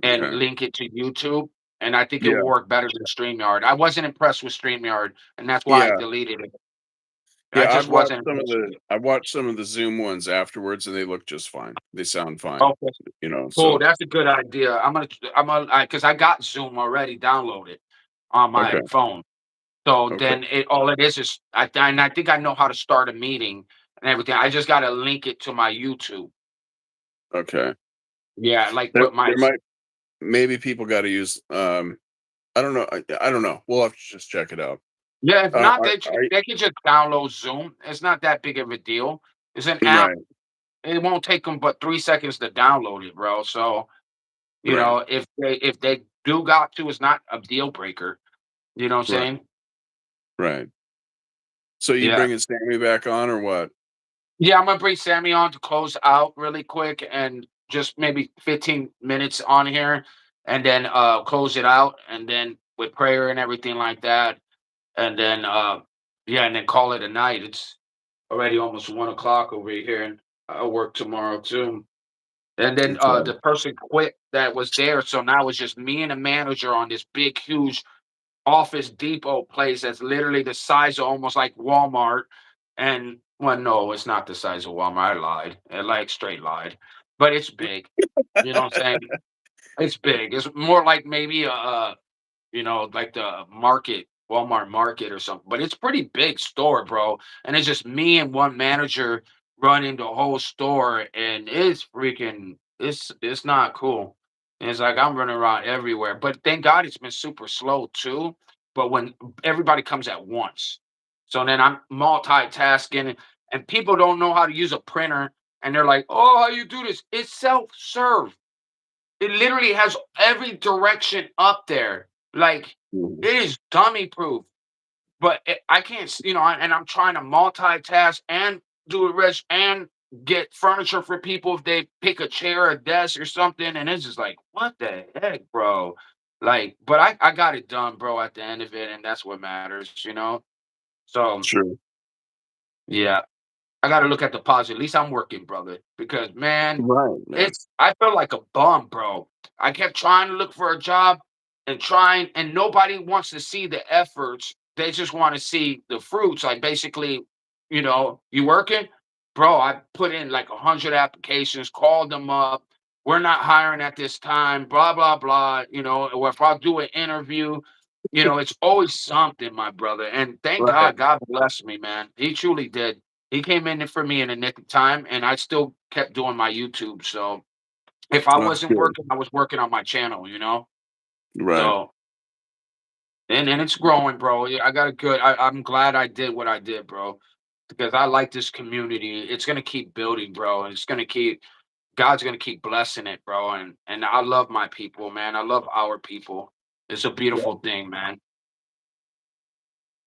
and Okay. link it to YouTube. And I think it will Yeah. work better than StreamYard. I wasn't impressed with StreamYard, and that's why I Yeah. deleted it. I Yeah, just wasn't impressed with it. I've watched some of the Zoom ones afterwards, and they look just fine. They sound fine, Okay. Cool, so that's a good idea. Because I got Zoom already downloaded on my okay, phone. So okay, then all it is and I think I know how to start a meeting and everything. I just gotta link it to my YouTube. okay. Yeah, like There put my there might maybe people gotta use, I don't know, I don't know. We'll have to just check it out. yeah, if not, I they can just download Zoom. It's not that big of a deal. It's an app. right, It won't take them but 3 seconds to download it, bro. So, right, if they do got to, it's not a deal breaker. You know what I'm right, saying? right. So you Yeah. bringing Sammy back on or what? Yeah, I'm gonna bring Sammy on to close out really quick and just maybe 15 minutes on here and then close it out and then with prayer and everything like that. And then yeah, and then call it a night. It's already almost 1 o'clock over here and I work tomorrow too. And then Okay, the person quit that was there. So now it's just me and a manager on this big, huge Office Depot place that's literally the size of almost like Walmart. And well, no, it's not the size of Walmart. I lied. I like straight lied. But it's big. You know what I'm saying? It's big. It's more like maybe like the market, Walmart market or something. But it's pretty big store, bro. And it's just me and one manager running the whole store, and it's not cool. And it's like I'm running around everywhere. But thank God it's been super slow too. But when everybody comes at once. So then I'm multitasking and people don't know how to use a printer and they're like, oh, how you do this? It's self-serve. It literally has every direction up there. Like mhm, it is dummy proof. But I can't, and I'm trying to multitask and do a rest and get furniture for people if they pick a chair, a desk, or something. And it's just like, what the heck, bro? Like, but I got it done, bro, at the end of it, and that's what matters. So sure. Yeah. I gotta look at the positive. At least I'm working, brother. Because man, Right, man. I felt like a bum, bro. I kept trying to look for a job and trying, and nobody wants to see the efforts. They just want to see the fruits. Like basically, you working? Bro, I put in like 100 applications, called them up. We're not hiring at this time, blah, blah, blah. Or if I'll do an interview, it's always something, my brother. And thank Right. God, God bless me, man. He truly did. He came in for me in the nick of time, and I still kept doing my YouTube. So if I That's wasn't good. working, I was working on my channel. Right. So and it's growing, bro. Yeah, I got a good. I'm glad I did what I did, bro, because I like this community. It's gonna keep building, bro, and it's gonna keep. God's gonna keep blessing it, bro. And I love my people, man. I love our people. It's a Yeah. beautiful thing, man.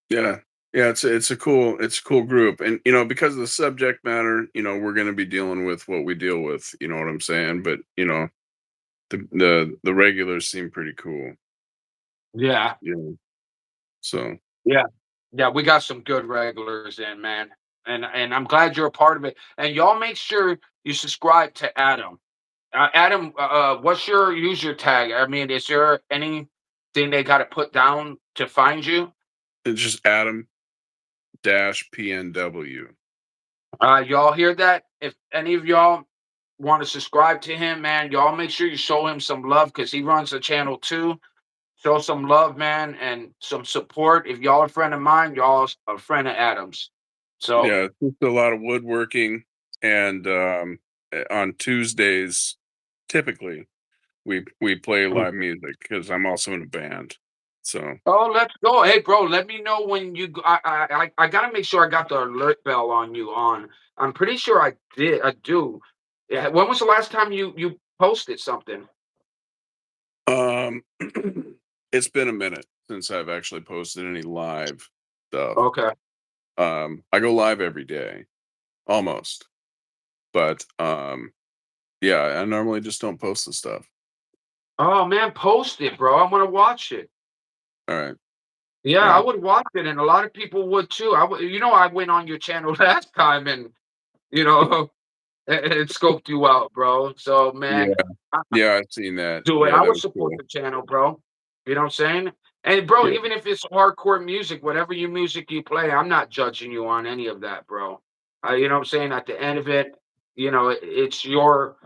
Yeah. Yeah, it's a cool group. And because of the subject matter, we're gonna be dealing with what we deal with, you know what I'm saying? But the regulars seem pretty cool, Yeah, you know. So yeah. Yeah, we got some good regulars in, man. And I'm glad you're a part of it. And y'all make sure you subscribe to Adam. Adam, what's your user tag? I mean, is there anything they got to put down to find you? it's just Adam dash PNW. Y'all hear that? If any of y'all want to subscribe to him, man, y'all make sure you show him some love because he runs the channel too. Show some love, man, and some support. If y'all a friend of mine, y'all a friend of Adam's. So, Yeah, it's just a lot of woodworking and on Tuesdays typically we play live music because I'm also in a band. So oh, let's go. Hey, bro, let me know when you. I gotta make sure I got the alert bell on you. On, I'm pretty sure I did. I do. Yeah. When was the last time you posted something? um it's been a minute since I've actually posted any live stuff. Okay. I go live every day almost. But yeah, I normally just don't post the stuff. Oh man, post it, bro. I want to watch it. All right. Yeah, I Yeah. would watch it, and a lot of people would too. I would. I went on your channel last time, and you know, and scoped you out, bro. So man, Yeah. Yeah, I've seen that. do it. Yeah, I that would was support cool. the channel, bro. You know what I'm saying? And bro, Yeah. even if it's hardcore music, whatever your music you play, I'm not judging you on any of that, bro. You know what I'm saying? At the end of it, it's your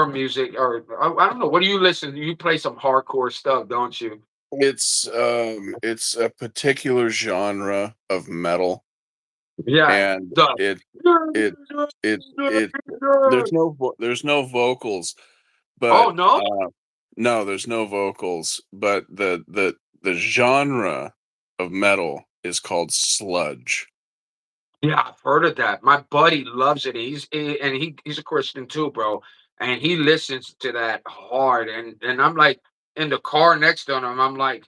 music, or I don't know. What do you listen? You play some hardcore stuff, don't you? It's a particular genre of metal Yeah. and The it there's no vocals, Oh but no? no, there's no vocals, but the genre of metal is called sludge. Yeah, I've heard of that. My buddy loves it. He's a Christian too, bro. And he listens to that hard. And I'm like in the car next to him, I'm like,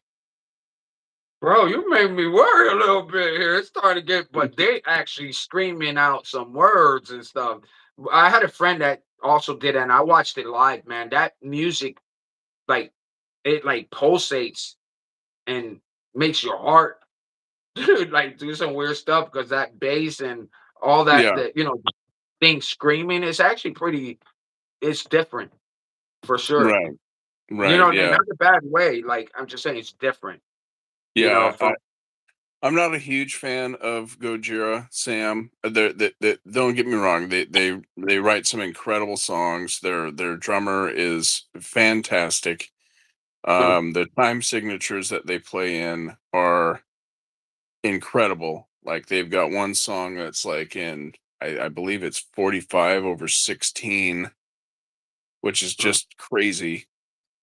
bro, you made me worry a little bit here. It's starting to get, but they actually screaming out some words and stuff. I had a friend that also did that, and I watched it live, man. That music, like, it like pulsates and makes your heart dude, like, do some weird stuff because that bass and all that Yeah, that thing screaming is actually it's different for sure. right. Right, And yeah. not a bad way, like, I'm just saying it's different, Yeah, from I'm not a huge fan of Gojira, Sam. They don't get me wrong. They write some incredible songs. Their drummer is fantastic. The time signatures that they play in are incredible. Like they've got one song that's like in I believe it's 45 over 16, which is just crazy,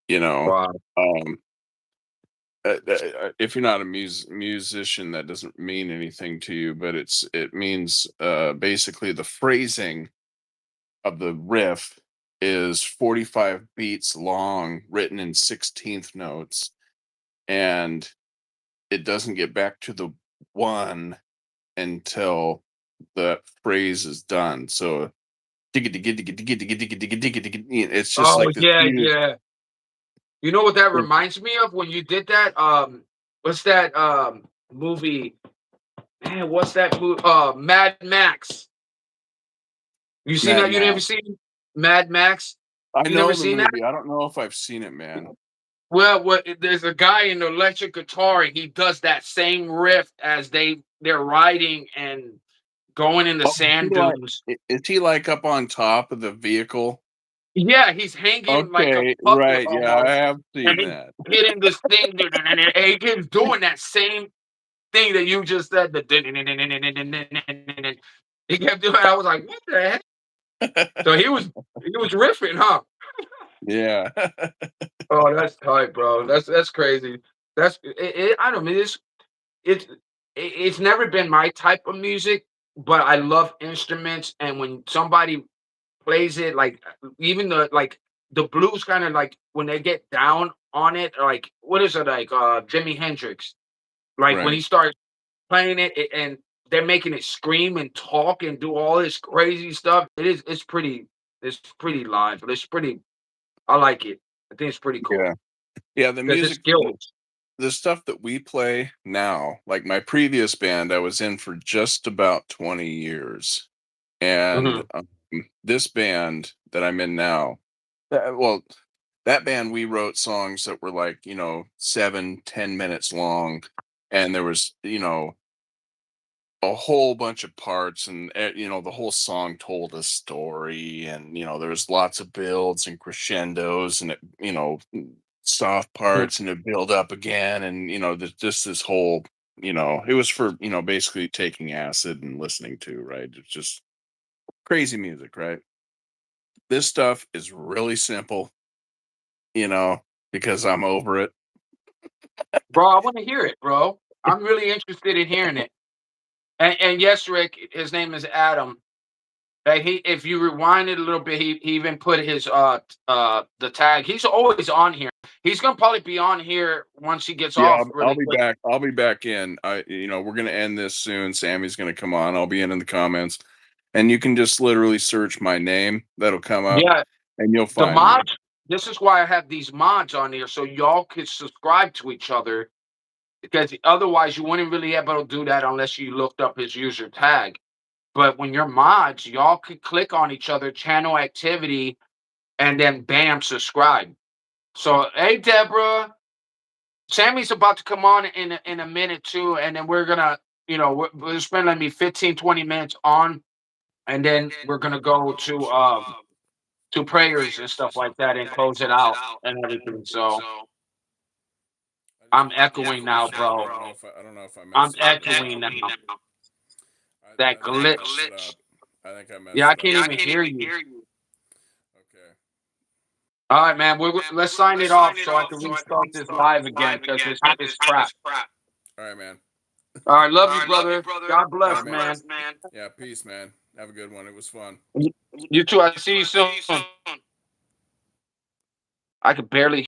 you know. wow. Um if you're not a musician, that doesn't mean anything to you, but it means basically the phrasing of the riff is 45 beats long, written in 16th notes, and it doesn't get back to the one until the phrase is done. So it's just Oh, like this yeah, huge. yeah. You know what that reminds me of when you did that? What's that, movie? Man, what's that movie? Mad Max. You seen Mad that? You never Max. seen Mad Max? I You never know the seen that? movie. I don't know if I've seen it, man. Well, there's a guy in the electric guitar, and he does that same riff as they're riding and going in the Oh, is he sand like dunes. is he like up on top of the vehicle? Yeah, he's hanging like a Okay, puppet right. Yeah, I almost, have and seen he's that. hitting this thing, and he keeps doing that same thing that you just said. The he kept doing. I was like, what the heck? So he was riffing, huh? Yeah. Oh, that's tight, bro. That's crazy. I don't mean it's it's never been my type of music, but I love instruments, and when somebody plays it, like even the blues, kind of like when they get down on it, like what is it like? Jimi Hendrix, like when Right. he starts playing and they're making it scream and talk and do all this crazy stuff. It's pretty live, but it's pretty. I like it. I think it's pretty cool Yeah. Yeah, the because it's music skills. the stuff that we play now, like my previous band I was in for just about 20 years. And Mhm. this band that I'm in now, well, that band we wrote songs that were like, 7, 10 minutes long. And there was, a whole bunch of parts and the whole song told a story and there was lots of builds and crescendos and soft Mhm. parts and it build up again and just this whole it was for basically taking acid and listening to, right? It's just crazy music, right? This stuff is really simple, you know because I'm over it. Bro, I want to hear it, bro. I'm really interested in hearing it. And yes, Rick, his name is Adam. If you rewind it a little bit, he even put his the tag. He's always on here. He's gonna probably be on here once he gets Yeah, off I'll really be quick. back. I'll be back in. We're gonna end this soon. Sammy's gonna come on. I'll be in the comments, and you can just literally search my name. That'll come up, Yeah, and you'll the find me. mods. This is why I have these mods on here so y'all could subscribe to each other because otherwise you wouldn't really be able to do that unless you looked up his user tag. But when you're mods, y'all could click on each other, channel activity, and then bam, subscribe. So, hey, Deborah, Sammy's about to come on in a minute too, and then we're gonna, we're spend like maybe 15, 20 minutes on, and then we're gonna go to prayers and stuff like that and close it out and everything. So I just I'm messed up echoing now, something. bro. I don't know if I I'm messed something echoing up. now. I That think I messed glitch. it up. I think I Yeah, messed I it up. can't even hear you. Okay. All right, man. Let's sign it off so I can restart this live again because this app is crap. All right, man. All right, love you, brother. God All bless, right, man. man. Yeah, peace, man. Have a good one. It was fun. You too. I see you soon. I could barely